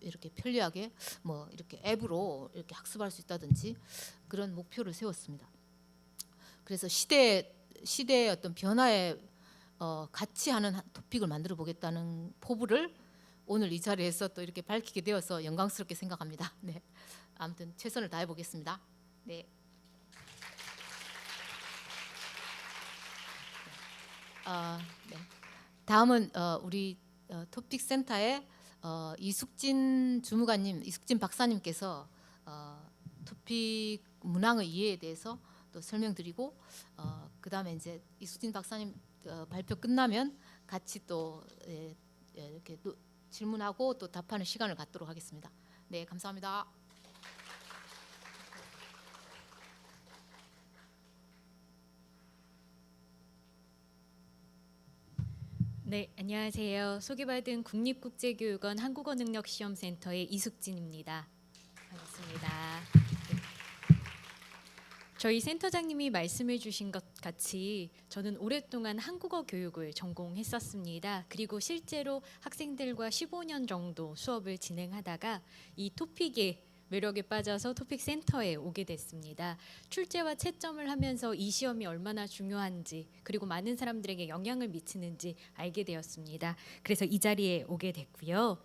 Speaker 1: 이렇게 편리하게 뭐 이렇게 앱으로 이렇게 학습할 수 있다든지 그런 목표를 세웠습니다. 그래서 시대의 어떤 변화에 같이 하는 토픽을 만들어 보겠다는 포부를 오늘 이 자리에서 또 이렇게 밝히게 되어서 영광스럽게 생각합니다. 네, 아무튼 최선을 다해 보겠습니다. 네. 네. 다음은 우리 토픽 센터의 이숙진 주무관님, 이숙진 박사님께서 토픽 문항의 이해에 대해서 또 설명드리고 그다음에 이제 이숙진 박사님 발표 끝나면 같이 또 이렇게 또 질문하고 또 답하는 시간을 갖도록 하겠습니다. 네, 감사합니다.
Speaker 2: 네, 안녕하세요. 소개받은 국립국제교육원 한국어능력시험센터의 이숙진입니다. 반갑습니다. 저희 센터장님이 말씀해 주신 것 같이 저는 오랫동안 한국어 교육을 전공했었습니다. 그리고 실제로 학생들과 15년 정도 수업을 진행하다가 이 토픽에 매력에 빠져서 토픽 센터에 오게 됐습니다. 출제와 채점을 하면서 이 시험이 얼마나 중요한지 그리고 많은 사람들에게 영향을 미치는지 알게 되었습니다. 그래서 이 자리에 오게 됐고요.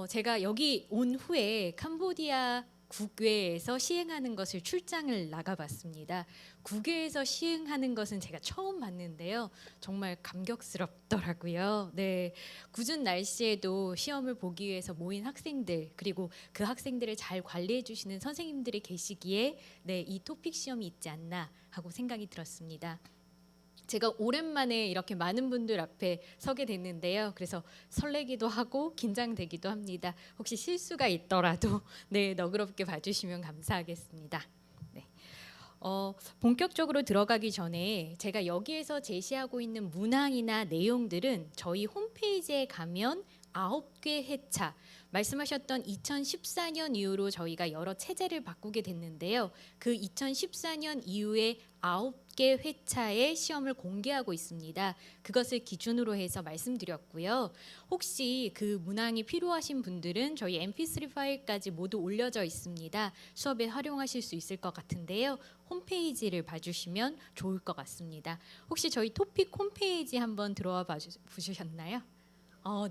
Speaker 2: 제가 여기 온 후에 캄보디아 국외에서 시행하는 것을 출장을 나가봤습니다. 국외에서 시행하는 것은 제가 처음 봤는데요. 정말 감격스럽더라고요. 네, 궂은 날씨에도 시험을 보기 위해서 모인 학생들 그리고 그 학생들을 잘 관리해 주시는 선생님들이 계시기에 네, 이 토픽 시험이 있지 않나 하고 생각이 들었습니다. 제가 오랜만에 이렇게 많은 분들 앞에 서게 됐는데요. 그래서 설레기도 하고 긴장되기도 합니다. 혹시 실수가 있더라도 네, 너그럽게 봐주시면 감사하겠습니다. 네. 본격적으로 들어가기 전에 제가 여기에서 제시하고 있는 문항이나 내용들은 저희 홈페이지에 가면 9개 회차 말씀하셨던 2014년 이후로 저희가 여러 체제를 바꾸게 됐는데요. 그 2014년 이후에 9개 회차의 시험을 공개하고 있습니다. 그것을 기준으로 해서 말씀드렸고요. 혹시 그 문항이 필요하신 분들은 저희 mp3 파일까지 모두 올려져 있습니다. 수업에 활용하실 수 있을 것 같은데요. 홈페이지를 봐주시면 좋을 것 같습니다. 혹시 저희 토픽 홈페이지 한번 들어와 보셨나요?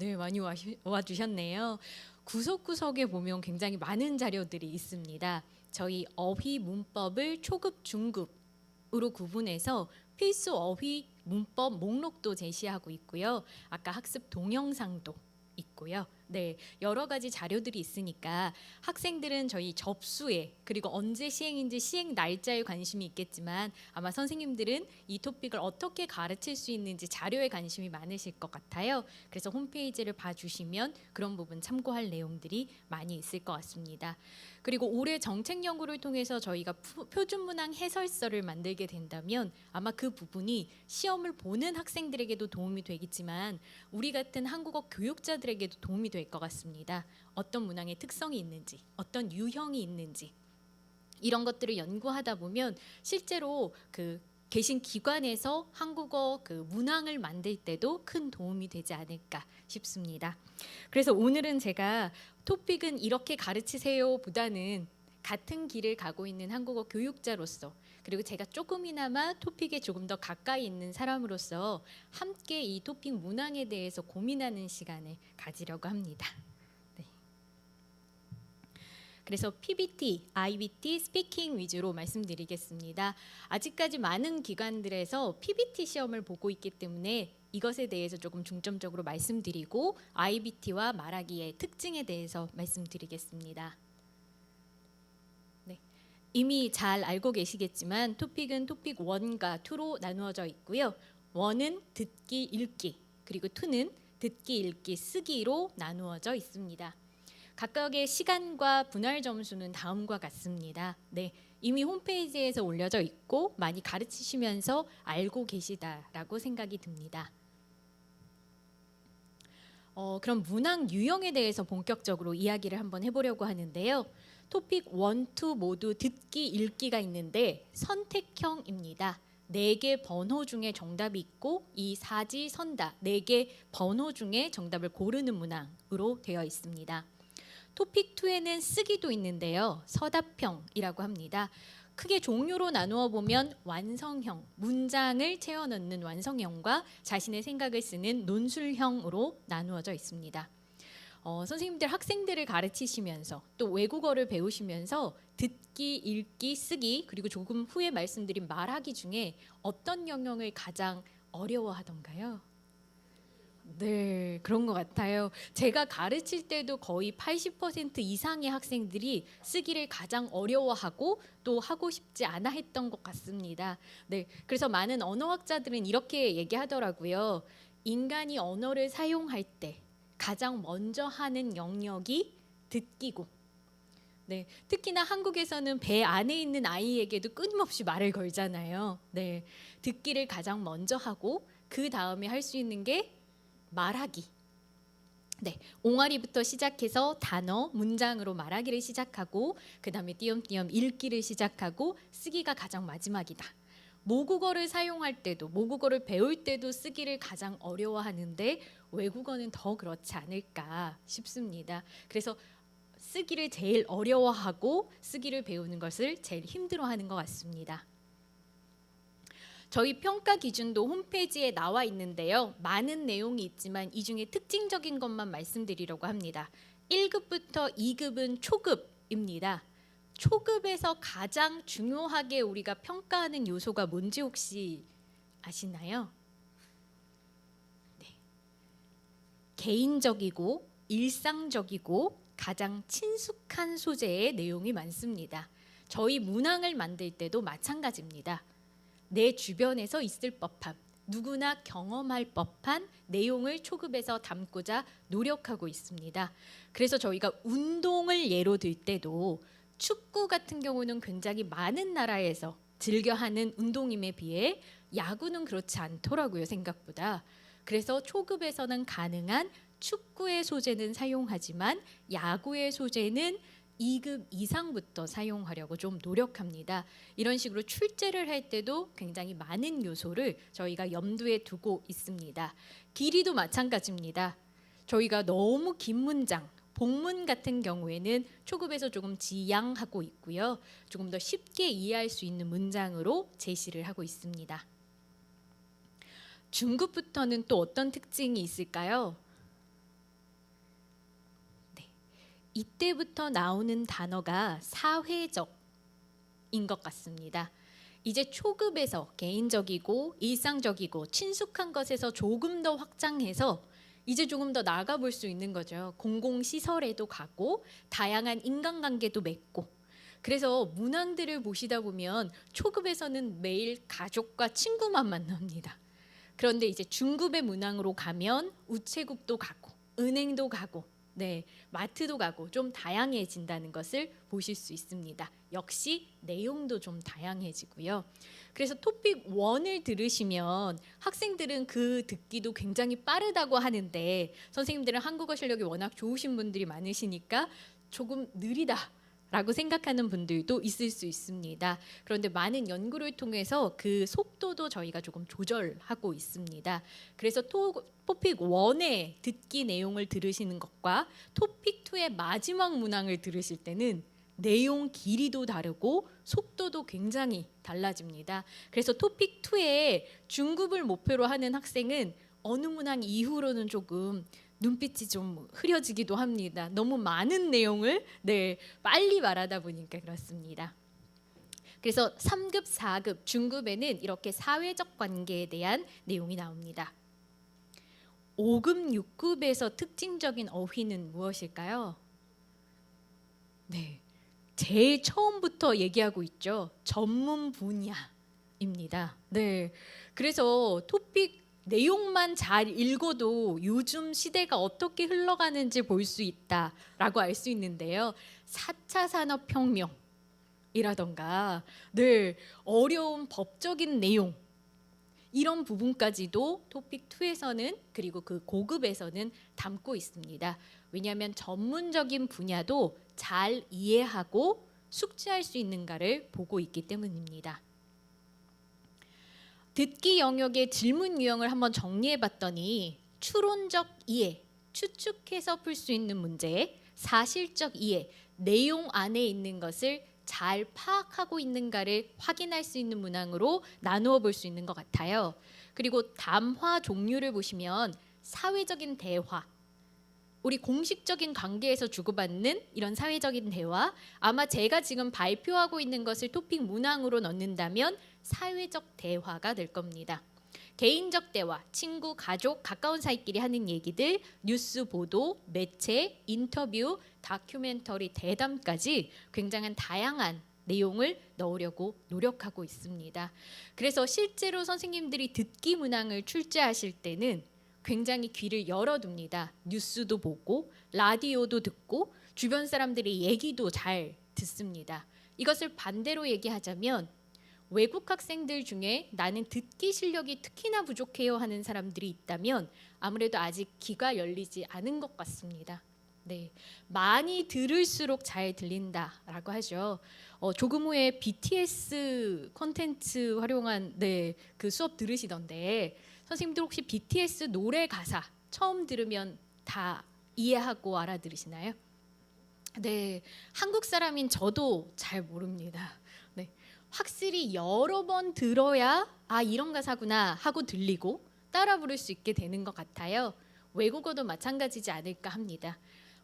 Speaker 2: 네, 많이 와주셨네요. 구석구석에 보면 굉장히 많은 자료들이 있습니다. 저희 어휘 문법을 초급, 중급으로 구분해서 필수 어휘 문법 목록도 제시하고 있고요. 아까 학습 동영상도 있고요. 네, 여러 가지 자료들이 있으니까 학생들은 저희 접수에 그리고 언제 시행인지 시행 날짜에 관심이 있겠지만 아마 선생님들은 이 토픽을 어떻게 가르칠 수 있는지 자료에 관심이 많으실 것 같아요. 그래서 홈페이지를 봐주시면 그런 부분 참고할 내용들이 많이 있을 것 같습니다. 그리고 올해 정책 연구를 통해서 저희가 표준문항 해설서를 만들게 된다면 아마 그 부분이 시험을 보는 학생들에게도 도움이 되겠지만 우리 같은 한국어 교육자들에게도 도움이 될 것 같습니다. 어떤 문항의 특성이 있는지, 어떤 유형이 있는지 이런 것들을 연구하다 보면 실제로 그 계신 기관에서 한국어 그 문항을 만들 때도 큰 도움이 되지 않을까 싶습니다. 그래서 오늘은 제가 토픽은 이렇게 가르치세요 보다는 같은 길을 가고 있는 한국어 교육자로서 그리고 제가 조금이나마 토픽에 조금 더 가까이 있는 사람으로서 함께 이 토픽 문항에 대해서 고민하는 시간을 가지려고 합니다. 네. 그래서 PBT, IBT, 스피킹 위주로 말씀드리겠습니다. 아직까지 많은 기관들에서 PBT 시험을 보고 있기 때문에 이것에 대해서 조금 중점적으로 말씀드리고 IBT와 말하기의 특징에 대해서 말씀드리겠습니다. 네, 이미 잘 알고 계시겠지만 토픽은 토픽 1과 2로 나누어져 있고요. 1은 듣기, 읽기, 그리고 2는 듣기, 읽기, 쓰기로 나누어져 있습니다. 각각의 시간과 분할 점수는 다음과 같습니다. 네, 이미 홈페이지에서 올려져 있고 많이 가르치시면서 알고 계시다라고 생각이 듭니다. 그럼 문항 유형에 대해서 본격적으로 이야기를 한번 해보려고 하는데요. 토픽 1, 2 모두 듣기, 읽기가 있는데 선택형입니다. 4개 번호 중에 정답이 있고 이 사지선다 4개 번호 중에 정답을 고르는 문항으로 되어 있습니다. 토픽 2에는 쓰기도 있는데요. 서답형이라고 합니다. 크게 종류로 나누어 보면 완성형, 문장을 채워 넣는 완성형과 자신의 생각을 쓰는 논술형으로 나누어져 있습니다. 선생님들 학생들을 가르치시면서 또 외국어를 배우시면서 듣기, 읽기, 쓰기 그리고 조금 후에 말씀드린 말하기 중에 어떤 영역을 가장 어려워하던가요? 네, 그런 것 같아요. 제가 가르칠 때도 거의 80% 이상의 학생들이 쓰기를 가장 어려워하고 또 하고 싶지 않아 했던 것 같습니다. 네, 그래서 많은 언어학자들은 이렇게 얘기하더라고요. 인간이 언어를 사용할 때 가장 먼저 하는 영역이 듣기고, 네, 특히나 한국에서는 배 안에 있는 아이에게도 끊임없이 말을 걸잖아요. 네, 듣기를 가장 먼저 하고 그 다음에 할 수 있는 게 말하기. 네, 옹알이부터 시작해서 단어, 문장으로 말하기를 시작하고 그 다음에 띄엄띄엄 읽기를 시작하고 쓰기가 가장 마지막이다. 모국어를 사용할 때도 모국어를 배울 때도 쓰기를 가장 어려워하는데 외국어는 더 그렇지 않을까 싶습니다. 그래서 쓰기를 제일 어려워하고 쓰기를 배우는 것을 제일 힘들어하는 것 같습니다. 저희 평가 기준도 홈페이지에 나와 있는데요. 많은 내용이 있지만 이 중에 특징적인 것만 말씀드리려고 합니다. 1급부터 2급은 초급입니다. 초급에서 가장 중요하게 우리가 평가하는 요소가 뭔지 혹시 아시나요? 네. 개인적이고 일상적이고 가장 친숙한 소재의 내용이 많습니다. 저희 문항을 만들 때도 마찬가지입니다. 내 주변에서 있을 법한, 누구나 경험할 법한 내용을 초급에서 담고자 노력하고 있습니다. 그래서 저희가 운동을 예로 들 때도 축구 같은 경우는 굉장히 많은 나라에서 즐겨하는 운동임에 비해 야구는 그렇지 않더라고요, 생각보다. 그래서 초급에서는 가능한 축구의 소재는 사용하지만 야구의 소재는 2급 이상부터 사용하려고 좀 노력합니다. 이런 식으로 출제를 할 때도 굉장히 많은 요소를 저희가 염두에 두고 있습니다. 길이도 마찬가지입니다. 저희가 너무 긴 문장, 본문 같은 경우에는 초급에서 조금 지양하고 있고요. 조금 더 쉽게 이해할 수 있는 문장으로 제시를 하고 있습니다. 중급부터는 또 어떤 특징이 있을까요? 이때부터 나오는 단어가 사회적인 것 같습니다. 이제 초급에서 개인적이고 일상적이고 친숙한 것에서 조금 더 확장해서 이제 조금 더 나아가 볼 수 있는 거죠. 공공시설에도 가고 다양한 인간관계도 맺고. 그래서 문항들을 보시다 보면 초급에서는 매일 가족과 친구만 만납니다. 그런데 이제 중급의 문항으로 가면 우체국도 가고 은행도 가고 네, 마트도 가고 좀 다양해진다는 것을 보실 수 있습니다. 역시 내용도 좀 다양해지고요. 그래서 토픽 1을 들으시면 학생들은 그 듣기도 굉장히 빠르다고 하는데 선생님들은 한국어 실력이 워낙 좋으신 분들이 많으시니까 조금 느리다 라고 생각하는 분들도 있을 수 있습니다. 그런데 많은 연구를 통해서 그 속도도 저희가 조금 조절하고 있습니다. 그래서 토픽 1의 듣기 내용을 들으시는 것과 토픽 2의 마지막 문항을 들으실 때는 내용 길이도 다르고 속도도 굉장히 달라집니다. 그래서 토픽 2에 중급을 목표로 하는 학생은 어느 문항 이후로는 조금 눈빛이 좀 흐려지기도 합니다. 너무 많은 내용을 빨리 말하다 보니까 그렇습니다. 그래서 3급, 4급, 중급에는 이렇게 사회적 관계에 대한 내용이 나옵니다. 5급, 6급에서 특징적인 어휘는 무엇일까요? 네, 제일 처음부터 얘기하고 있죠. 전문 분야. 입니다. 네. 그래서 토픽 내용만 잘 읽어도 요즘 시대가 어떻게 흘러가는지 볼 수 있다라고 알 수 있는데요. 4차 산업혁명이라던가 네, 어려운 법적인 내용 이런 부분까지도 토픽 2에서는 그리고 그 고급에서는 담고 있습니다. 왜냐하면 전문적인 분야도 잘 이해하고 숙지할 수 있는가를 보고 있기 때문입니다. 듣기 영역의 질문 유형을 한번 정리해 봤더니 추론적 이해, 추측해서 풀 수 있는 문제, 사실적 이해, 내용 안에 있는 것을 잘 파악하고 있는가를 확인할 수 있는 문항으로 나누어 볼 수 있는 것 같아요. 그리고 담화 종류를 보시면 사회적인 대화, 우리 공식적인 관계에서 주고받는 이런 사회적인 대화, 아마 제가 지금 발표하고 있는 것을 토픽 문항으로 넣는다면 사회적 대화가 될 겁니다. 개인적 대화, 친구, 가족, 가까운 사이끼리 하는 얘기들, 뉴스 보도, 매체, 인터뷰, 다큐멘터리, 대담까지 굉장한 다양한 내용을 넣으려고 노력하고 있습니다. 그래서 실제로 선생님들이 듣기 문항을 출제하실 때는 굉장히 귀를 열어둡니다. 뉴스도 보고 라디오도 듣고 주변 사람들의 얘기도 잘 듣습니다. 이것을 반대로 얘기하자면 외국 학생들 중에 나는 듣기 실력이 특히나 부족해요 하는 사람들이 있다면 아무래도 아직 귀가 열리지 않은 것 같습니다. 네, 많이 들을수록 잘 들린다라고 하죠. 조금 후에 BTS 콘텐츠 활용한 그 수업 들으시던데 선생님들 혹시 BTS 노래 가사 처음 들으면 다 이해하고 알아들으시나요? 네, 한국 사람인 저도 잘 모릅니다. 네, 확실히 여러 번 들어야 아 이런 가사구나 하고 들리고 따라 부를 수 있게 되는 것 같아요. 외국어도 마찬가지지 않을까 합니다.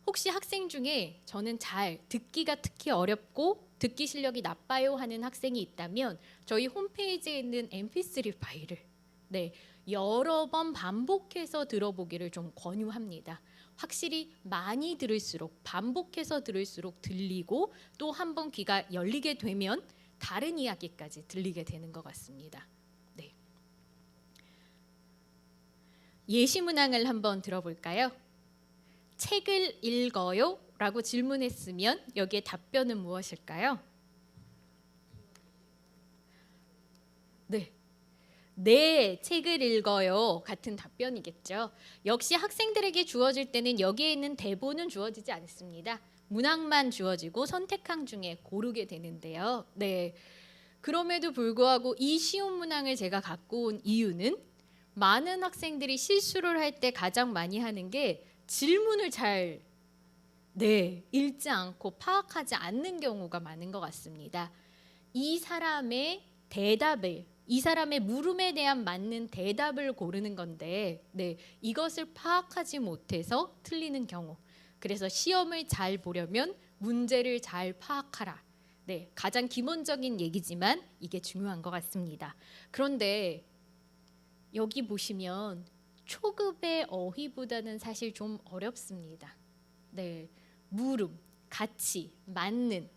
Speaker 2: 혹시 학생 중에 저는 잘 듣기가 특히 어렵고 듣기 실력이 나빠요 하는 학생이 있다면 저희 홈페이지에 있는 mp3 파일을 여러 번 반복해서 들어보기를 좀 권유합니다. 확실히 많이 들을수록 반복해서 들을수록 들리고 또 한 번 귀가 열리게 되면 다른 이야기까지 들리게 되는 것 같습니다. 네. 예시 문항을 한번 들어볼까요? 책을 읽어요? 라고 질문했으면 여기에 답변은 무엇일까요? 네, 책을 읽어요. 같은 답변이겠죠. 역시 학생들에게 주어질 때는 여기에 있는 대본은 주어지지 않습니다. 문항만 주어지고 선택항 중에 고르게 되는데요. 네. 그럼에도 불구하고 이 쉬운 문항을 제가 갖고 온 이유는 많은 학생들이 실수를 할 때 가장 많이 하는 게 질문을 잘 읽지 않고 파악하지 않는 경우가 많은 것 같습니다. 이 사람의 대답을 이 사람의 물음에 대한 맞는 대답을 고르는 건데 이것을 파악하지 못해서 틀리는 경우. 그래서 시험을 잘 보려면 문제를 잘 파악하라. 가장 기본적인 얘기지만 이게 중요한 것 같습니다. 그런데 여기 보시면 초급의 어휘보다는 사실 좀 어렵습니다. 물음, 가치, 맞는,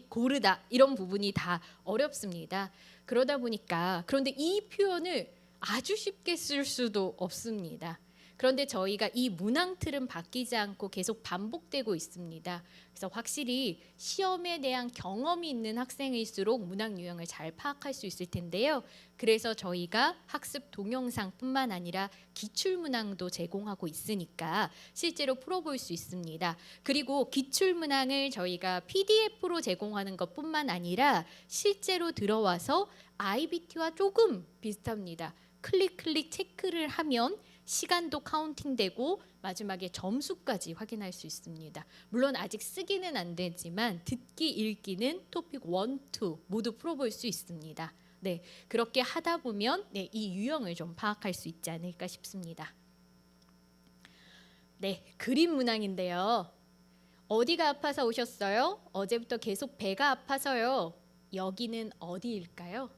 Speaker 2: 고르다 이런 부분이 다 어렵습니다. 그러다 보니까 그런데 이 표현을 아주 쉽게 쓸 수도 없습니다. 그런데 저희가 이 문항 틀은 바뀌지 않고 계속 반복되고 있습니다. 그래서 확실히 시험에 대한 경험이 있는 학생일수록 문항 유형을 잘 파악할 수 있을 텐데요. 그래서 저희가 학습 동영상뿐만 아니라 기출 문항도 제공하고 있으니까 실제로 풀어볼 수 있습니다. 그리고 기출 문항을 저희가 PDF로 제공하는 것뿐만 아니라 실제로 들어와서 IBT와 조금 비슷합니다. 클릭 체크를 하면 시간도 카운팅되고 마지막에 점수까지 확인할 수 있습니다. 물론 아직 쓰기는 안 되지만 듣기, 읽기는 토픽 1, 2 모두 풀어볼 수 있습니다. 그렇게 하다 보면 이 유형을 좀 파악할 수 있지 않을까 싶습니다. 그림 문항인데요. 어디가 아파서 오셨어요? 어제부터 계속 배가 아파서요. 여기는 어디일까요?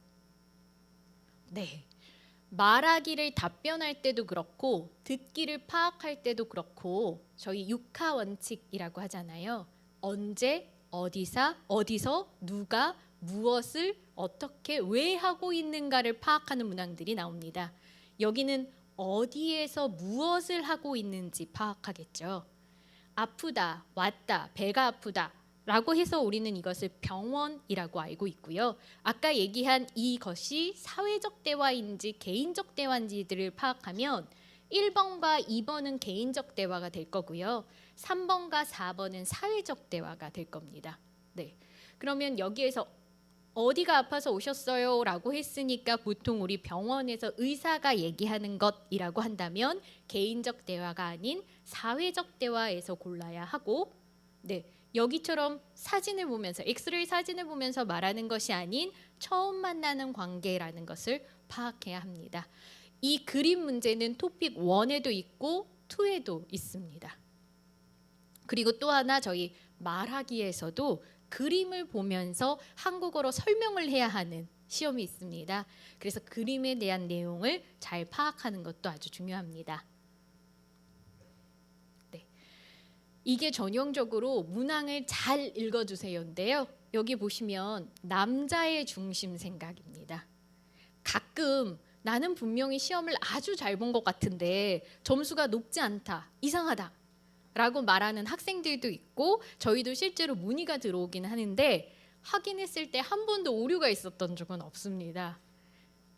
Speaker 2: 말하기를 답변할 때도 그렇고 듣기를 파악할 때도 그렇고 저희 육하 원칙이라고 하잖아요. 언제, 어디서, 누가, 무엇을 어떻게 왜 하고 있는가를 파악하는 문항들이 나옵니다. 여기는 어디에서 무엇을 하고 있는지 파악하겠죠. 아프다, 왔다, 배가 아프다 라고 해서 우리는 이것을 병원이라고 알고 있고요. 아까 얘기한 이것이 사회적 대화인지 개인적 대화인지들을 파악하면 1번과 2번은 개인적 대화가 될 거고요. 3번과 4번은 사회적 대화가 될 겁니다. 네. 그러면 여기에서 어디가 아파서 오셨어요? 라고 했으니까 보통 우리 병원에서 의사가 얘기하는 것이라고 한다면 개인적 대화가 아닌 사회적 대화에서 골라야 하고, 네. 여기처럼 사진을 보면서 엑스레이 사진을 보면서 말하는 것이 아닌 처음 만나는 관계라는 것을 파악해야 합니다. 이 그림 문제는 토픽 1에도 있고 2에도 있습니다. 그리고 또 하나 저희 말하기에서도 그림을 보면서 한국어로 설명을 해야 하는 시험이 있습니다. 그래서 그림에 대한 내용을 잘 파악하는 것도 아주 중요합니다. 이게 전형적으로 문항을 잘 읽어주세요인데요. 여기 보시면 남자의 중심 생각입니다. 가끔 나는 분명히 시험을 아주 잘 본 것 같은데 점수가 높지 않다, 이상하다 라고 말하는 학생들도 있고 저희도 실제로 문의가 들어오긴 하는데 확인했을 때 한 번도 오류가 있었던 적은 없습니다.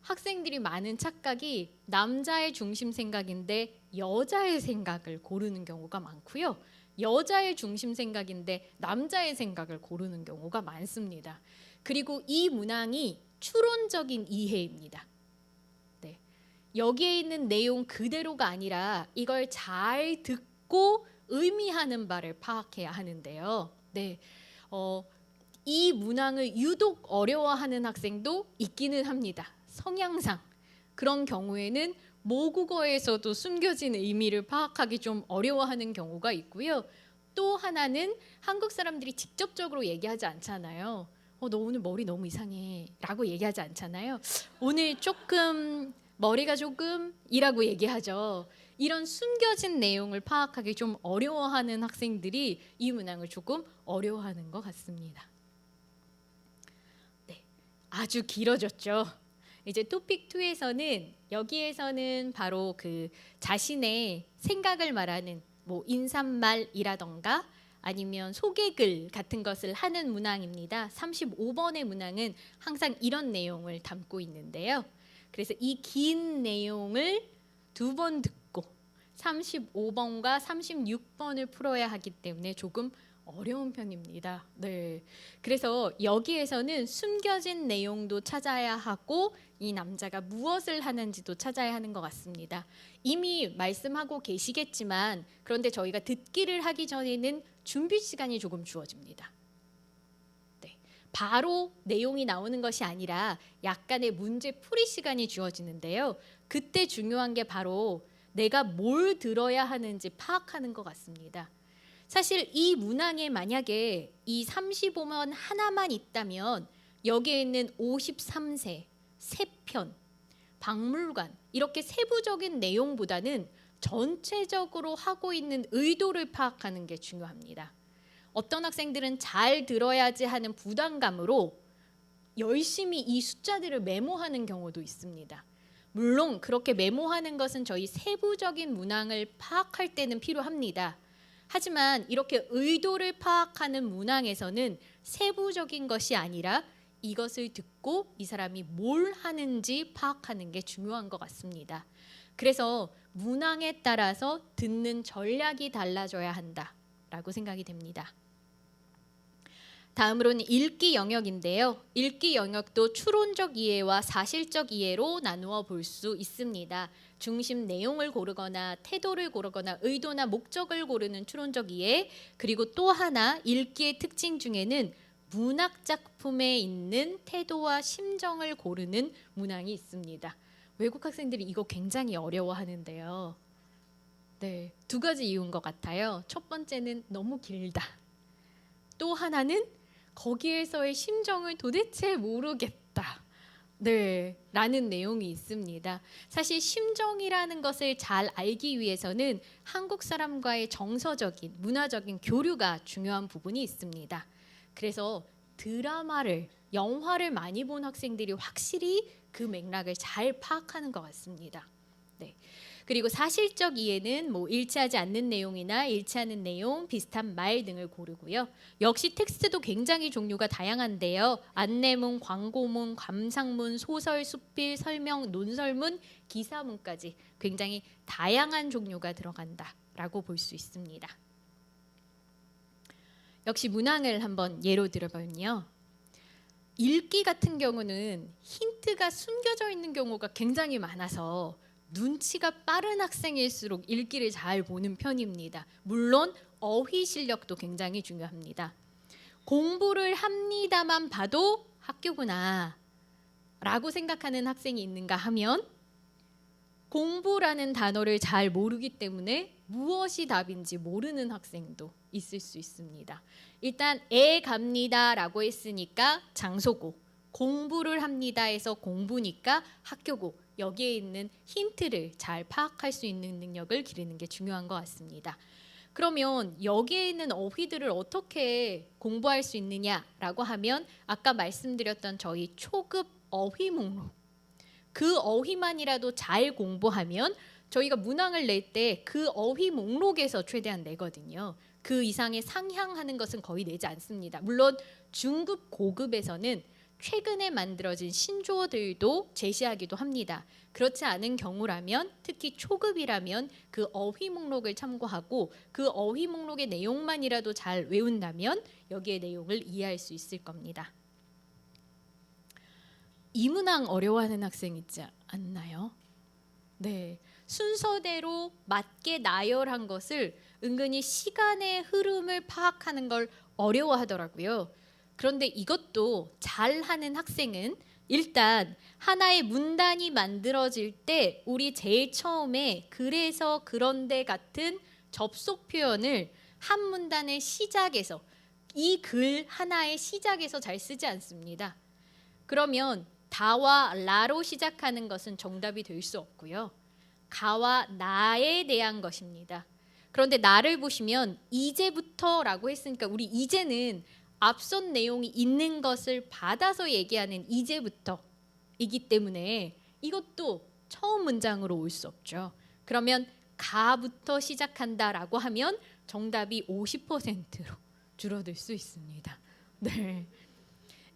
Speaker 2: 학생들이 많은 착각이 남자의 중심 생각인데 여자의 생각을 고르는 경우가 많고요. 여자의 중심 생각인데 남자의 생각을 고르는 경우가 많습니다. 그리고 이 문항이 추론적인 이해입니다. 네. 여기에 있는 내용 그대로가 아니라 이걸 잘 듣고 의미하는 바를 파악해야 하는데요. 네. 이 문항을 유독 어려워하는 학생도 있기는 합니다. 성향상. 그런 경우에는 모국어에서도 숨겨진 의미를 파악하기 좀 어려워하는 경우가 있고요. 또 하나는 한국 사람들이 직접적으로 얘기하지 않잖아요. 너 오늘 머리 너무 이상해 라고 얘기하지 않잖아요. 오늘 조금 머리가 조금이라고 얘기하죠. 이런 숨겨진 내용을 파악하기 좀 어려워하는 학생들이 이 문항을 조금 어려워하는 것 같습니다. 네, 아주 길어졌죠. 이제 토픽 2에서는 여기에서는 바로 그 자신의 생각을 말하는 뭐 인사말이라던가 아니면 소개글 같은 것을 하는 문항입니다. 35번의 문항은 항상 이런 내용을 담고 있는데요. 그래서 이 긴 내용을 2번 듣고 35번과 36번을 풀어야 하기 때문에 조금 어려운 편입니다. 네. 그래서 여기에서는 숨겨진 내용도 찾아야 하고 이 남자가 무엇을 하는지도 찾아야 하는 것 같습니다. 이미 말씀하고 계시겠지만 그런데 저희가 듣기를 하기 전에는 준비 시간이 조금 주어집니다. 네. 바로 내용이 나오는 것이 아니라 약간의 문제 풀이 시간이 주어지는데요. 그때 중요한 게 바로 내가 뭘 들어야 하는지 파악하는 것 같습니다. 사실 이 문항에 만약에 이 35번 하나만 있다면 여기에 있는 53세, 세편, 박물관 이렇게 세부적인 내용보다는 전체적으로 하고 있는 의도를 파악하는 게 중요합니다. 어떤 학생들은 잘 들어야지 하는 부담감으로 열심히 이 숫자들을 메모하는 경우도 있습니다. 물론 그렇게 메모하는 것은 저희 세부적인 문항을 파악할 때는 필요합니다. 하지만 이렇게 의도를 파악하는 문항에서는 세부적인 것이 아니라 이것을 듣고 이 사람이 뭘 하는지 파악하는 게 중요한 것 같습니다. 그래서 문항에 따라서 듣는 전략이 달라져야 한다라고 생각이 됩니다. 다음으로는 읽기 영역인데요. 읽기 영역도 추론적 이해와 사실적 이해로 나누어 볼 수 있습니다. 중심 내용을 고르거나 태도를 고르거나 의도나 목적을 고르는 추론적 이해, 그리고 또 하나 읽기의 특징 중에는 문학 작품에 있는 태도와 심정을 고르는 문항이 있습니다. 외국 학생들이 이거 굉장히 어려워하는데요. 네, 2가지 이유인 것 같아요. 첫 번째는 너무 길다. 또 하나는 거기에서의 심정을 도대체 모르겠다. 네, 라는 내용이 있습니다. 사실 심정이라는 것을 잘 알기 위해서는 한국 사람과의 정서적인, 문화적인 교류가 중요한 부분이 있습니다. 그래서 드라마를 영화를 많이 본 학생들이 확실히 그 맥락을 잘 파악하는 것 같습니다. 네. 그리고 사실적 이해는 뭐 일치하지 않는 내용이나 일치하는 내용, 비슷한 말 등을 고르고요. 역시 텍스트도 굉장히 종류가 다양한데요. 안내문, 광고문, 감상문, 소설, 수필, 설명, 논설문, 기사문까지 굉장히 다양한 종류가 들어간다라고 볼 수 있습니다. 역시 문항을 한번 예로 들어보면요. 읽기 같은 경우는 힌트가 숨겨져 있는 경우가 굉장히 많아서 눈치가 빠른 학생일수록 읽기를 잘 보는 편입니다. 물론 어휘 실력도 굉장히 중요합니다. 공부를 합니다만 봐도 학교구나 라고 생각하는 학생이 있는가 하면 공부라는 단어를 잘 모르기 때문에 무엇이 답인지 모르는 학생도 있을 수 있습니다. 일단 애 갑니다 라고 했으니까 장소고, 공부를 합니다 해서 공부니까 학교고, 여기에 있는 힌트를 잘 파악할 수 있는 능력을 기르는 게 중요한 것 같습니다. 그러면 여기에 있는 어휘들을 어떻게 공부할 수 있느냐라고 하면 아까 말씀드렸던 저희 초급 어휘 목록, 그 어휘만이라도 잘 공부하면 저희가 문항을 낼 때 그 어휘 목록에서 최대한 내거든요. 그 이상의 상향하는 것은 거의 내지 않습니다. 물론 중급, 고급에서는 최근에 만들어진 신조어들도 제시하기도 합니다. 그렇지 않은 경우라면, 특히 초급이라면 그 어휘 목록을 참고하고 그 어휘 목록의 내용만이라도 잘 외운다면 여기의 내용을 이해할 수 있을 겁니다. 이 문항 어려워하는 학생 있지 않나요? 네, 순서대로 맞게 나열한 것을 은근히 시간의 흐름을 파악하는 걸 어려워하더라고요. 그런데 이것도 잘하는 학생은 일단 하나의 문단이 만들어질 때 우리 제일 처음에 그래서 그런데 같은 접속 표현을 한 문단의 시작에서, 이 글 하나의 시작에서 잘 쓰지 않습니다. 그러면 다와 라로 시작하는 것은 정답이 될 수 없고요. 가와 나에 대한 것입니다. 그런데 나를 보시면 이제부터라고 했으니까 우리 이제는 앞선 내용이 있는 것을 받아서 얘기하는 이제부터이기 때문에 이것도 처음 문장으로 올 수 없죠. 그러면 가부터 시작한다라고 하면 정답이 50%로 줄어들 수 있습니다. 네.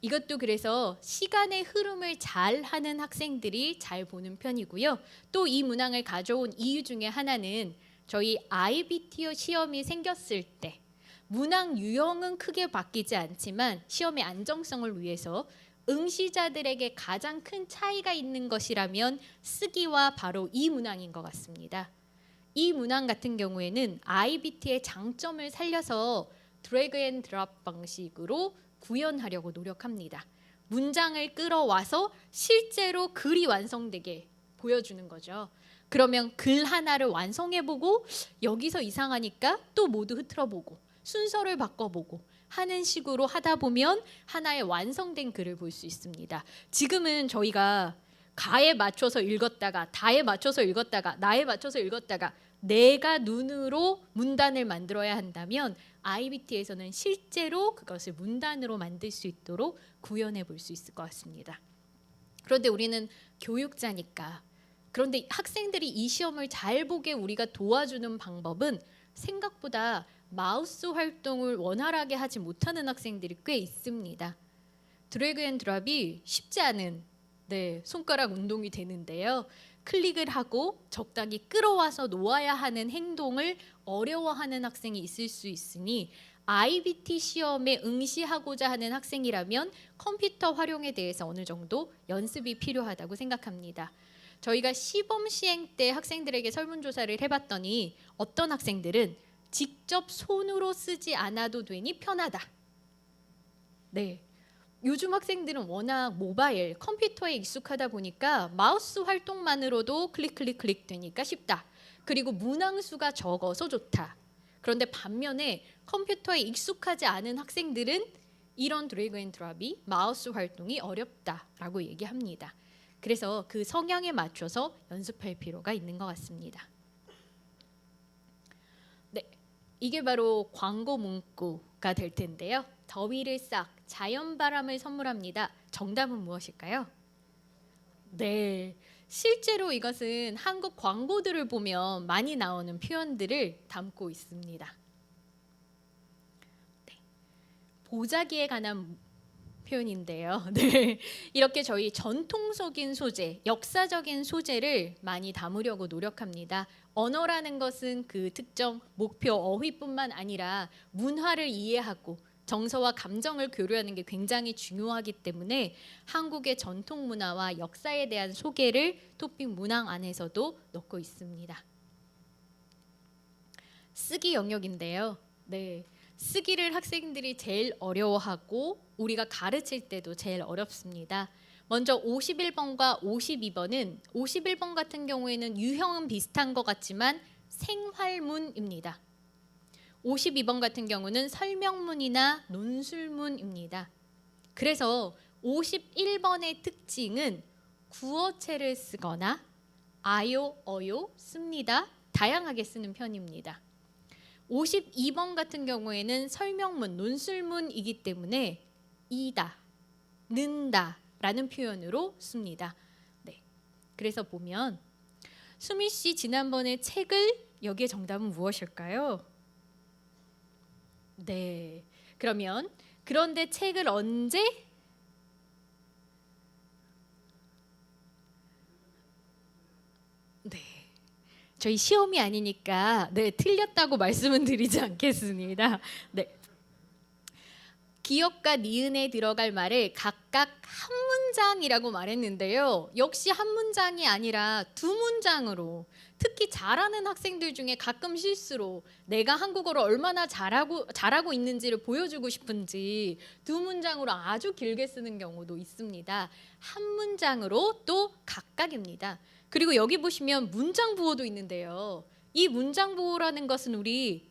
Speaker 2: 이것도 그래서 시간의 흐름을 잘 하는 학생들이 잘 보는 편이고요. 또 이 문항을 가져온 이유 중에 하나는 저희 IBT 시험이 생겼을 때 문항 유형은 크게 바뀌지 않지만 시험의 안정성을 위해서 응시자들에게 가장 큰 차이가 있는 것이라면 쓰기와 바로 이 문항인 것 같습니다. 이 문항 같은 경우에는 IBT의 장점을 살려서 드래그 앤 드롭 방식으로 구현하려고 노력합니다. 문장을 끌어와서 실제로 글이 완성되게 보여주는 거죠. 그러면 글 하나를 완성해보고 여기서 이상하니까 또 모두 흐트러보고 순서를 바꿔보고 하는 식으로 하다 보면 하나의 완성된 글을 볼 수 있습니다. 지금은 저희가 가에 맞춰서 읽었다가 다에 맞춰서 읽었다가 나에 맞춰서 읽었다가 내가 눈으로 문단을 만들어야 한다면 IBT에서는 실제로 그것을 문단으로 만들 수 있도록 구현해 볼 수 있을 것 같습니다. 그런데 우리는 교육자니까, 그런데 학생들이 이 시험을 잘 보게 우리가 도와주는 방법은 생각보다 마우스 활동을 원활하게 하지 못하는 학생들이 꽤 있습니다. 드래그 앤 드롭이 쉽지 않은 손가락 운동이 되는데요. 클릭을 하고 적당히 끌어와서 놓아야 하는 행동을 어려워하는 학생이 있을 수 있으니 IBT 시험에 응시하고자 하는 학생이라면 컴퓨터 활용에 대해서 어느 정도 연습이 필요하다고 생각합니다. 저희가 시범 시행 때 학생들에게 설문조사를 해봤더니 어떤 학생들은 직접 손으로 쓰지 않아도 되니 편하다. 네. 요즘 학생들은 워낙 모바일, 컴퓨터에 익숙하다 보니까 마우스 활동만으로도 클릭 되니까 쉽다. 그리고 문항수가 적어서 좋다. 그런데 반면에 컴퓨터에 익숙하지 않은 학생들은 이런 드래그 앤 드롭이 마우스 활동이 어렵다라고 얘기합니다. 그래서 그 성향에 맞춰서 연습할 필요가 있는 것 같습니다. 네, 이게 바로 광고 문구가 될 텐데요. 더위를 싹 자연바람을 선물합니다. 정답은 무엇일까요? 네, 실제로 이것은 한국 광고들을 보면 많이 나오는 표현들을 담고 있습니다. 네, 보자기에 관한 표현인데요. 네, 이렇게 저희 전통적인 소재, 역사적인 소재를 많이 담으려고 노력합니다. 언어라는 것은 그 특정 목표, 어휘뿐만 아니라 문화를 이해하고 정서와 감정을 교류하는 게 굉장히 중요하기 때문에 한국의 전통 문화와 역사에 대한 소개를 토픽 문항 안에서도 넣고 있습니다. 쓰기 영역인데요. 네, 쓰기를 학생들이 제일 어려워하고 우리가 가르칠 때도 제일 어렵습니다. 먼저 51번과 52번은 51번 같은 경우에는 유형은 비슷한 것 같지만 생활문입니다. 52번 같은 경우는 설명문이나 논술문입니다. 그래서 51번의 특징은 구어체를 쓰거나 아요, 어요 씁니다. 다양하게 쓰는 편입니다. 52번 같은 경우에는 설명문, 논술문이기 때문에 이다, 는다 라는 표현으로 씁니다. 네, 그래서 보면 수미 씨 지난번에 책을 여기에 정답은 무엇일까요? 네, 그러면 그런데 책을 언제? 네, 저희 시험이 아니니까 네, 틀렸다고 말씀은 드리지 않겠습니다. 네, 기역과 니은에 들어갈 말을 각각 한 문장이라고 말했는데요. 역시 한 문장이 아니라 두 문장으로, 특히 잘하는 학생들 중에 가끔 실수로 내가 한국어를 얼마나 잘하고 있는지를 보여주고 싶은지 두 문장으로 아주 길게 쓰는 경우도 있습니다. 한 문장으로 또 각각입니다. 그리고 여기 보시면 문장 부호도 있는데요. 이 문장 부호라는 것은 우리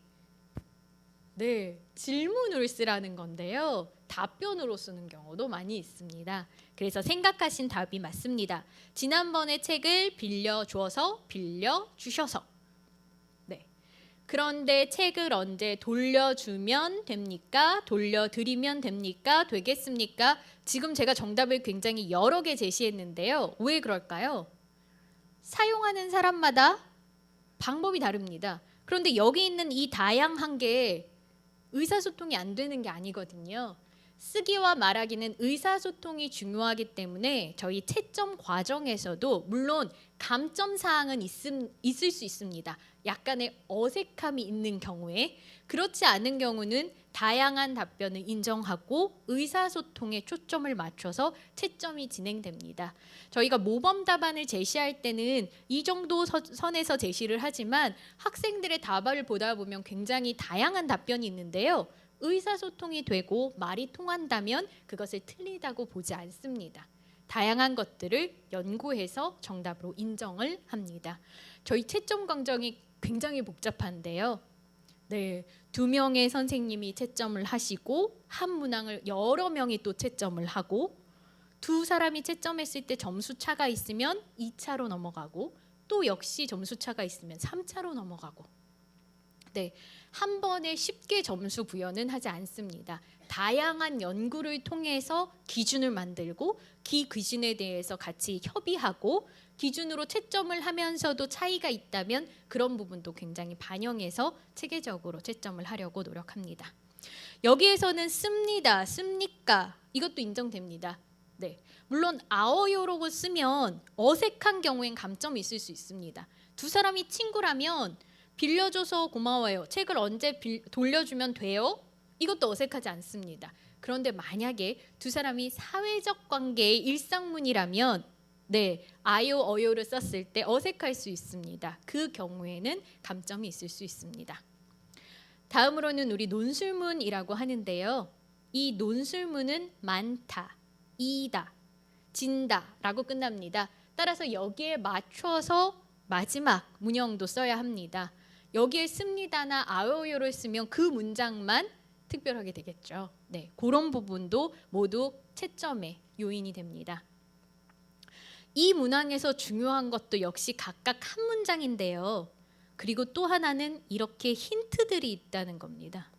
Speaker 2: 질문을 쓰라는 건데요. 답변으로 쓰는 경우도 많이 있습니다. 그래서 생각하신 답이 맞습니다. 지난번에 책을 빌려주어서 빌려주셔서. 네. 그런데 책을 언제 돌려주면 됩니까? 돌려드리면 됩니까? 되겠습니까? 지금 제가 정답을 굉장히 여러 개 제시했는데요. 왜 그럴까요? 사용하는 사람마다 방법이 다릅니다. 그런데 여기 있는 이 다양한 게 의사소통이 안 되는 게 아니거든요. 쓰기와 말하기는 의사소통이 중요하기 때문에 저희 채점 과정에서도 물론 감점 사항은 있을 수 있습니다. 약간의 어색함이 있는 경우에, 그렇지 않은 경우는 다양한 답변을 인정하고 의사소통에 초점을 맞춰서 채점이 진행됩니다. 저희가 모범 답안을 제시할 때는 이 정도 선에서 제시를 하지만 학생들의 답안을 보다 보면 굉장히 다양한 답변이 있는데요. 의사소통이 되고 말이 통한다면 그것을 틀리다고 보지 않습니다. 다양한 것들을 연구해서 정답으로 인정을 합니다. 저희 채점 과정이 굉장히 복잡한데요. 네, 2명의 선생님이 채점을 하시고 한 문항을 여러 명이 또 채점을 하고, 두 사람이 채점했을 때 점수 차가 있으면 2차로 넘어가고, 또 역시 점수 차가 있으면 3차로 넘어가고. 네, 한 번에 쉽게 점수 부여는 하지 않습니다. 다양한 연구를 통해서 기준을 만들고 그 기준에 대해서 같이 협의하고 기준으로 채점을 하면서도 차이가 있다면 그런 부분도 굉장히 반영해서 체계적으로 채점을 하려고 노력합니다. 여기에서는 씁니다, 씁니까 이것도 인정됩니다. 네, 물론 아어요라고 쓰면 어색한 경우엔 감점이 있을 수 있습니다. 두 사람이 친구라면 빌려줘서 고마워요. 책을 언제 돌려주면 돼요? 이것도 어색하지 않습니다. 그런데 만약에 두 사람이 사회적 관계의 일상문이라면 아요, 어요를 썼을 때 어색할 수 있습니다. 그 경우에는 감점이 있을 수 있습니다. 다음으로는 우리 논술문이라고 하는데요. 이 논술문은 많다, 이다, 진다 라고 끝납니다. 따라서 여기에 맞춰서 마지막 문형도 써야 합니다. 여기에 씁니다나 아어요를 쓰면 그 문장만 특별하게 되겠죠. 네, 그런 부분도 모두 채점의 요인이 됩니다. 이 문항에서 중요한 것도 역시 각각 한 문장인데요. 그리고 또 하나는 이렇게 힌트들이 있다는 겁니다.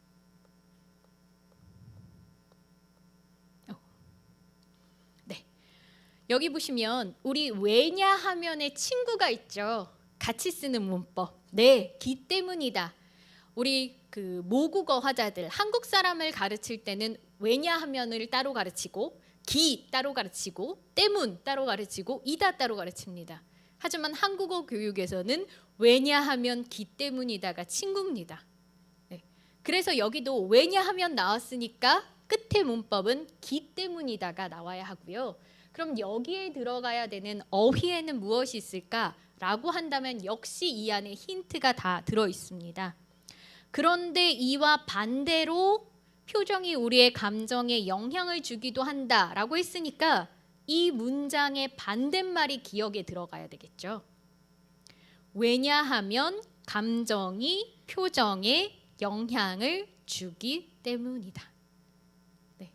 Speaker 2: 여기 보시면 우리 왜냐하면의 친구가 있죠. 같이 쓰는 문법. 네, 기 때문이다. 우리 그 모국어 화자들, 한국 사람을 가르칠 때는 왜냐하면을 따로 가르치고 기 따로 가르치고 때문 따로 가르치고 이다 따로 가르칩니다. 하지만 한국어 교육에서는 왜냐하면 기 때문이다가 친구입니다. 네. 그래서 여기도 왜냐하면 나왔으니까 끝에 문법은 기 때문이다가 나와야 하고요. 그럼 여기에 들어가야 되는 어휘에는 무엇이 있을까라고 한다면 역시 이 안에 힌트가 다 들어 있습니다. 그런데 이와 반대로 표정이 우리의 감정에 영향을 주기도 한다라고 했으니까 이 문장의 반대말이 기억에 들어가야 되겠죠. 왜냐하면 감정이 표정에 영향을 주기 때문이다. 네.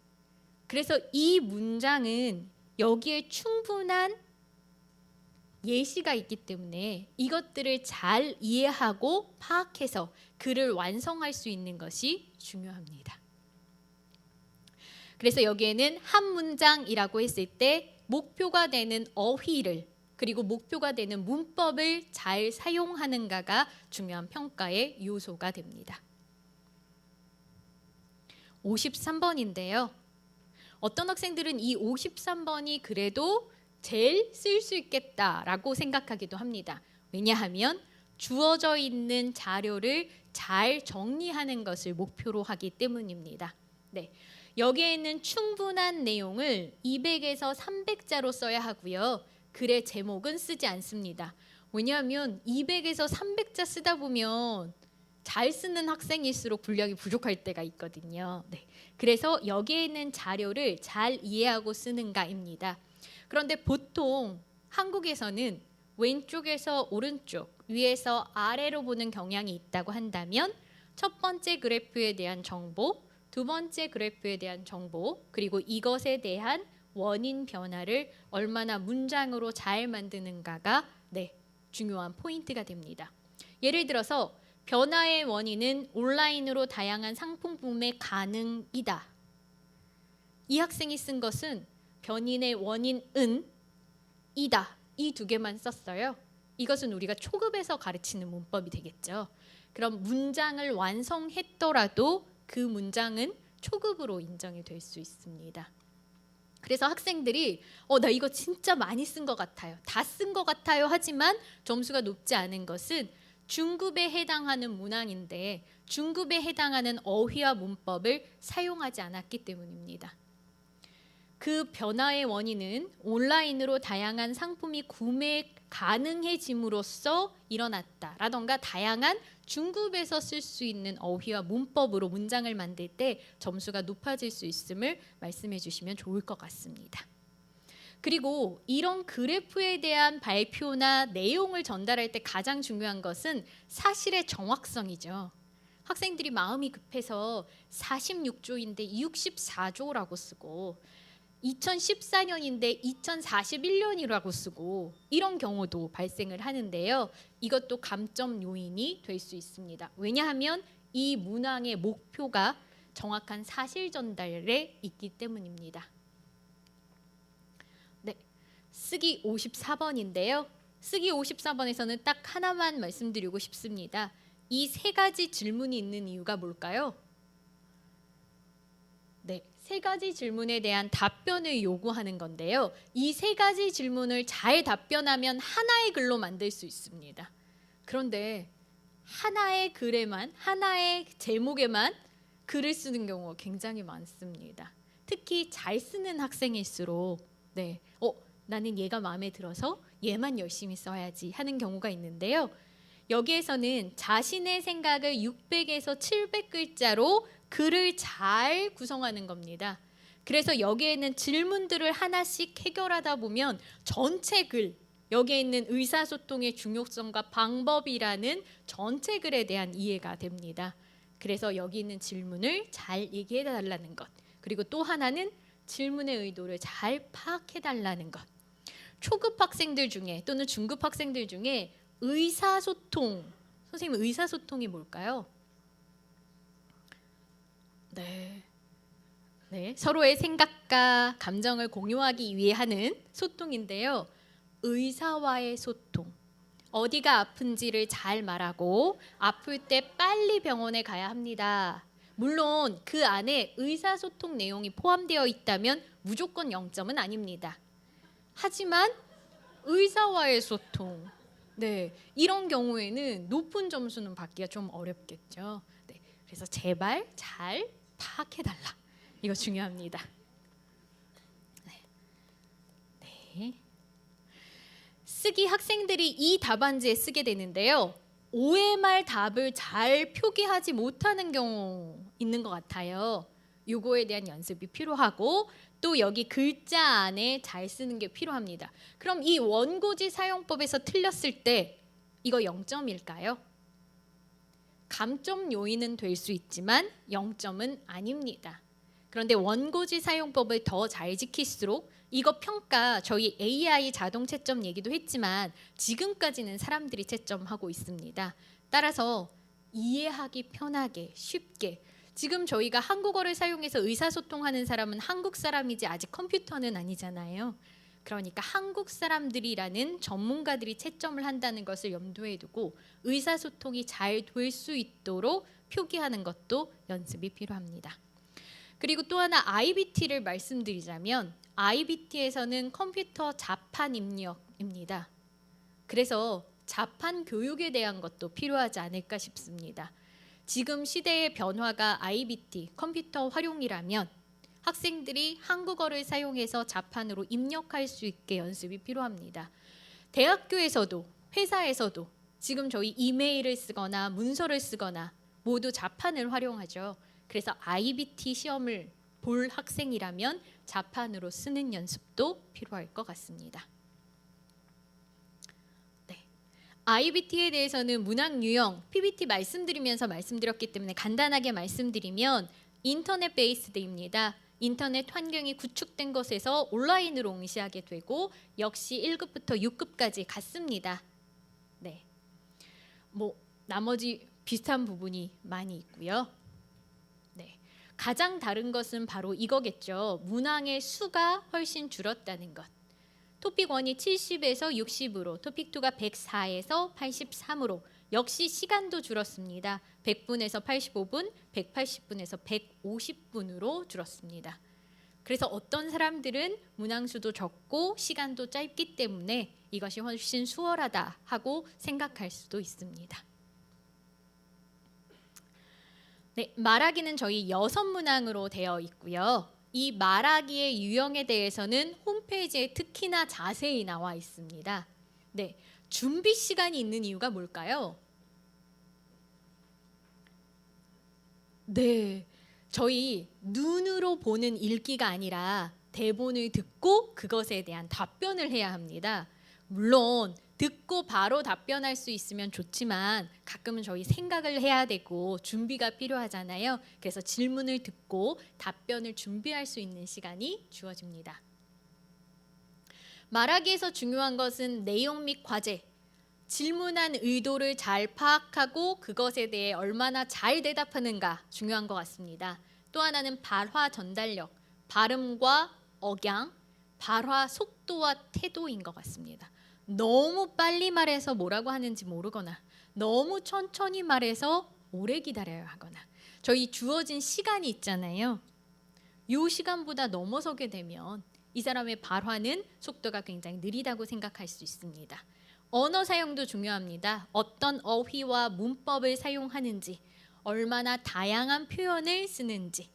Speaker 2: 그래서 이 문장은 여기에 충분한 예시가 있기 때문에 이것들을 잘 이해하고 파악해서 글을 완성할 수 있는 것이 중요합니다. 그래서 여기에는 한 문장이라고 했을 때 목표가 되는 어휘를 그리고 목표가 되는 문법을 잘 사용하는가가 중요한 평가의 요소가 됩니다. 53번인데요. 어떤 학생들은 이 53번이 그래도 제일 쓸 수 있겠다라고 생각하기도 합니다. 왜냐하면 주어져 있는 자료를 잘 정리하는 것을 목표로 하기 때문입니다. 네. 여기에는 충분한 내용을 200에서 300자로 써야 하고요. 글의 제목은 쓰지 않습니다. 왜냐하면 200에서 300자 쓰다 보면 잘 쓰는 학생일수록 분량이 부족할 때가 있거든요. 네. 그래서 여기에 있는 자료를 잘 이해하고 쓰는가입니다. 그런데 보통 한국에서는 왼쪽에서 오른쪽, 위에서 아래로 보는 경향이 있다고 한다면 첫 번째 그래프에 대한 정보, 두 번째 그래프에 대한 정보, 그리고 이것에 대한 원인 변화를 얼마나 문장으로 잘 만드는가가 중요한 포인트가 됩니다. 예를 들어서 변화의 원인은 온라인으로 다양한 상품 구매 가능이다. 이 학생이 쓴 것은 변인의 원인은 이다. 이 두 개만 썼어요. 이것은 우리가 초급에서 가르치는 문법이 되겠죠. 그럼 문장을 완성했더라도 그 문장은 초급으로 인정이 될 수 있습니다. 그래서 학생들이 나 이거 진짜 많이 쓴 것 같아요. 다 쓴 것 같아요. 하지만 점수가 높지 않은 것은 중급에 해당하는 문항인데 중급에 해당하는 어휘와 문법을 사용하지 않았기 때문입니다. 그 변화의 원인은 온라인으로 다양한 상품이 구매 가능해짐으로써 일어났다라던가 다양한 중급에서 쓸 수 있는 어휘와 문법으로 문장을 만들 때 점수가 높아질 수 있음을 말씀해 주시면 좋을 것 같습니다. 그리고 이런 그래프에 대한 발표나 내용을 전달할 때 가장 중요한 것은 사실의 정확성이죠. 학생들이 마음이 급해서 46조인데 64조라고 쓰고 2014년인데 2041년이라고 쓰고 이런 경우도 발생을 하는데요. 이것도 감점 요인이 될 수 있습니다. 왜냐하면 이 문항의 목표가 정확한 사실 전달에 있기 때문입니다. 네, 쓰기 54번인데요. 쓰기 54번에서는 딱 하나만 말씀드리고 싶습니다. 이 세 가지 질문이 있는 이유가 뭘까요? 네, 세 가지 질문에 대한 답변을 요구하는 건데요. 이 세 가지 질문을 잘 답변하면 하나의 글로 만들 수 있습니다. 그런데 하나의 글에만, 하나의 제목에만 글을 쓰는 경우가 굉장히 많습니다. 특히 잘 쓰는 학생일수록 나는 얘가 마음에 들어서 얘만 열심히 써야지 하는 경우가 있는데요. 여기에서는 자신의 생각을 600에서 700글자로 글을 잘 구성하는 겁니다. 그래서 여기에는 질문들을 하나씩 해결하다 보면 전체 글, 여기에 있는 의사소통의 중요성과 방법이라는 전체 글에 대한 이해가 됩니다. 그래서 여기 있는 질문을 잘 얘기해 달라는 것. 그리고 또 하나는 질문의 의도를 잘 파악해 달라는 것. 초급 학생들 중에 또는 중급 학생들 중에 의사소통, 선생님 의사소통이 뭘까요? 네, 네, 서로의 생각과 감정을 공유하기 위해 하는 소통인데요. 의사와의 소통. 어디가 아픈지를 잘 말하고 아플 때 빨리 병원에 가야 합니다. 물론 그 안에 의사소통 내용이 포함되어 있다면 무조건 0점은 아닙니다. 하지만 의사와의 소통. 네, 이런 경우에는 높은 점수는 받기가 좀 어렵겠죠. 네, 그래서 제발 잘 파악해달라. 이거 중요합니다. 네. 쓰기 학생들이 이 답안지에 쓰게 되는데요. OMR 답을 잘 표기하지 못하는 경우 있는 것 같아요. 요거에 대한 연습이 필요하고 또 여기 글자 안에 잘 쓰는 게 필요합니다. 그럼 이 원고지 사용법에서 틀렸을 때 이거 0점일까요? 감점 요인은 될 수 있지만 0점은 아닙니다. 그런데 원고지 사용법을 더 잘 지킬수록 이거 평가 저희 AI 자동 채점 얘기도 했지만 지금까지는 사람들이 채점하고 있습니다. 따라서 이해하기 편하게 쉽게 지금 저희가 한국어를 사용해서 의사소통하는 사람은 한국 사람이지 아직 컴퓨터는 아니잖아요. 그러니까 한국 사람들이라는 전문가들이 채점을 한다는 것을 염두에 두고 의사소통이 잘 될 수 있도록 표기하는 것도 연습이 필요합니다. 그리고 또 하나 IBT를 말씀드리자면 IBT에서는 컴퓨터 자판 입력입니다. 그래서 자판 교육에 대한 것도 필요하지 않을까 싶습니다. 지금 시대의 변화가 IBT, 컴퓨터 활용이라면 학생들이 한국어를 사용해서 자판으로 입력할 수 있게 연습이 필요합니다. 대학교에서도 회사에서도 지금 저희 이메일을 쓰거나 문서를 쓰거나 모두 자판을 활용하죠. 그래서 IBT 시험을 볼 학생이라면 자판으로 쓰는 연습도 필요할 것 같습니다. 네. IBT에 대해서는 문학 유형, PPT 말씀드리면서 말씀드렸기 때문에 간단하게 말씀드리면 인터넷 베이스드입니다. 인터넷 환경이 구축된 것에서 온라인으로 응시하게 되고 역시 1급부터 6급까지 같습니다. 네. 나머지 비슷한 부분이 많이 있고요. 네. 가장 다른 것은 바로 이거겠죠. 문항의 수가 훨씬 줄었다는 것. 토픽 1이 70에서 60으로, 토픽 2가 104에서 83으로 역시 시간도 줄었습니다. 100분에서 85분, 180분에서 150분으로 줄었습니다. 그래서 어떤 사람들은 문항수도 적고 시간도 짧기 때문에 이것이 훨씬 수월하다 하고 생각할 수도 있습니다. 네, 말하기는 저희 6문항으로 되어 있고요. 이 말하기의 유형에 대해서는 홈페이지에 특히나 자세히 나와 있습니다. 네, 준비 시간이 있는 이유가 뭘까요? 네, 저희 눈으로 보는 읽기가 아니라 대본을 듣고 그것에 대한 답변을 해야 합니다. 물론 듣고 바로 답변할 수 있으면 좋지만 가끔은 저희 생각을 해야 되고 준비가 필요하잖아요. 그래서 질문을 듣고 답변을 준비할 수 있는 시간이 주어집니다. 말하기에서 중요한 것은 내용 및 과제, 질문한 의도를 잘 파악하고 그것에 대해 얼마나 잘 대답하는가 중요한 것 같습니다. 또 하나는 발화 전달력, 발음과 억양, 발화 속도와 태도인 것 같습니다. 너무 빨리 말해서 뭐라고 하는지 모르거나 너무 천천히 말해서 오래 기다려야 하거나 저희 주어진 시간이 있잖아요. 이 시간보다 넘어서게 되면 이 사람의 발화는 속도가 굉장히 느리다고 생각할 수 있습니다. 언어 사용도 중요합니다. 어떤 어휘와 문법을 사용하는지, 얼마나 다양한 표현을 쓰는지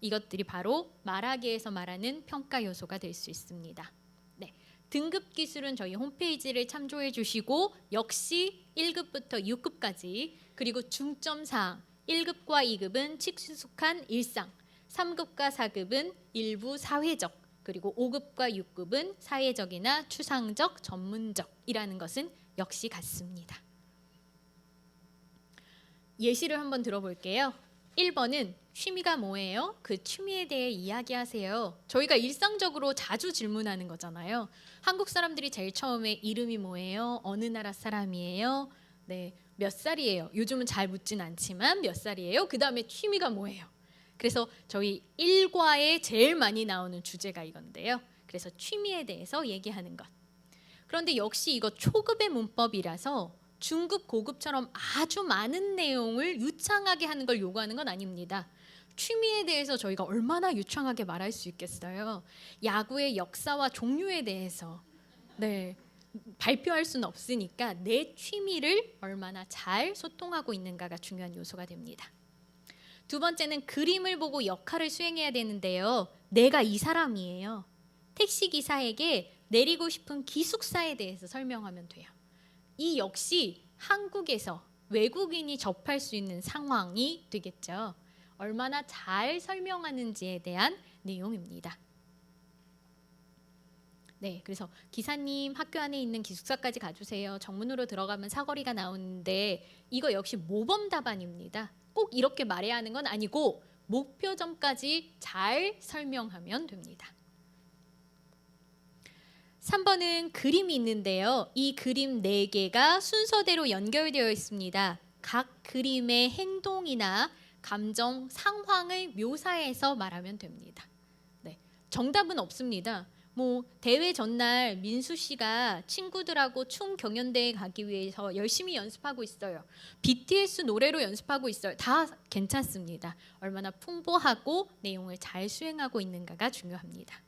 Speaker 2: 이것들이 바로 말하기에서 말하는 평가 요소가 될 수 있습니다. 네, 등급 기술은 저희 홈페이지를 참조해 주시고 역시 1급부터 6급까지 그리고 중점사항 1급과 2급은 친숙한 일상, 3급과 4급은 일부 사회적 그리고 5급과 6급은 사회적이나 추상적, 전문적이라는 것은 역시 같습니다. 예시를 한번 들어볼게요. 1번은 취미가 뭐예요? 그 취미에 대해 이야기하세요. 저희가 일상적으로 자주 질문하는 거잖아요. 한국 사람들이 제일 처음에 이름이 뭐예요? 어느 나라 사람이에요? 네, 몇 살이에요? 요즘은 잘 묻진 않지만 몇 살이에요? 그 다음에 취미가 뭐예요? 그래서 저희 1과에 제일 많이 나오는 주제가 이건데요. 그래서 취미에 대해서 얘기하는 것. 그런데 역시 이거 초급의 문법이라서 중급, 고급처럼 아주 많은 내용을 유창하게 하는 걸 요구하는 건 아닙니다. 취미에 대해서 저희가 얼마나 유창하게 말할 수 있겠어요. 야구의 역사와 종류에 대해서 발표할 수는 없으니까 내 취미를 얼마나 잘 소통하고 있는가가 중요한 요소가 됩니다. 두 번째는 그림을 보고 역할을 수행해야 되는데요. 내가 이 사람이에요. 택시기사에게 내리고 싶은 기숙사에 대해서 설명하면 돼요. 이 역시 한국에서 외국인이 접할 수 있는 상황이 되겠죠. 얼마나 잘 설명하는지에 대한 내용입니다. 네, 그래서 기사님 학교 안에 있는 기숙사까지 가주세요. 정문으로 들어가면 사거리가 나오는데 이거 역시 모범 답안입니다. 꼭 이렇게 말해야 하는 건 아니고 목표점까지 잘 설명하면 됩니다. 3번은 그림이 있는데요. 이 그림 4개가 순서대로 연결되어 있습니다. 각 그림의 행동이나 감정, 상황을 묘사해서 말하면 됩니다. 네, 정답은 없습니다. 대회 전날 민수 씨가 친구들하고 춤 경연대회 가기 위해서 열심히 연습하고 있어요. BTS 노래로 연습하고 있어요. 다 괜찮습니다. 얼마나 풍부하고 내용을 잘 수행하고 있는가가 중요합니다.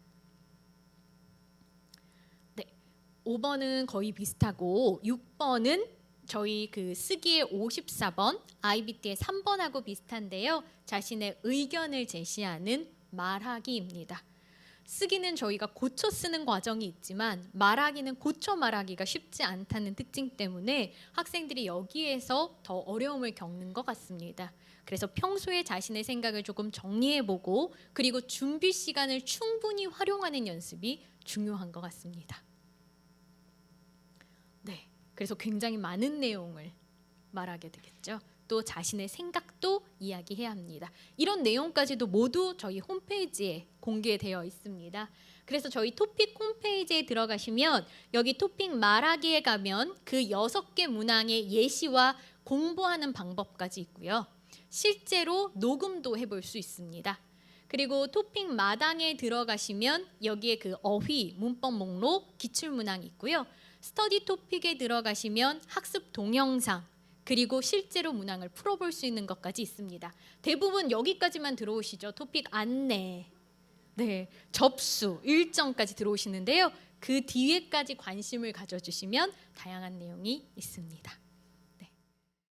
Speaker 2: 5번은 거의 비슷하고 6번은 저희 그 쓰기의 54번, IBT의 3번하고 비슷한데요. 자신의 의견을 제시하는 말하기입니다. 쓰기는 저희가 고쳐 쓰는 과정이 있지만 말하기는 고쳐 말하기가 쉽지 않다는 특징 때문에 학생들이 여기에서 더 어려움을 겪는 것 같습니다. 그래서 평소에 자신의 생각을 조금 정리해보고 그리고 준비 시간을 충분히 활용하는 연습이 중요한 것 같습니다. 네, 그래서 굉장히 많은 내용을 말하게 되겠죠. 또 자신의 생각도 이야기해야 합니다. 이런 내용까지도 모두 저희 홈페이지에 공개되어 있습니다. 그래서 저희 토픽 홈페이지에 들어가시면 여기 토픽 말하기에 가면 그 6개 문항의 예시와 공부하는 방법까지 있고요. 실제로 녹음도 해볼 수 있습니다. 그리고 토픽 마당에 들어가시면 여기에 그 어휘, 문법 목록, 기출문항이 있고요. 스터디 토픽에 들어가시면 학습 동영상 그리고 실제로 문항을 풀어볼 수 있는 것까지 있습니다. 대부분 여기까지만 들어오시죠. 토픽 안내, 접수, 일정까지 들어오시는데요. 그 뒤에까지 관심을 가져주시면 다양한 내용이 있습니다.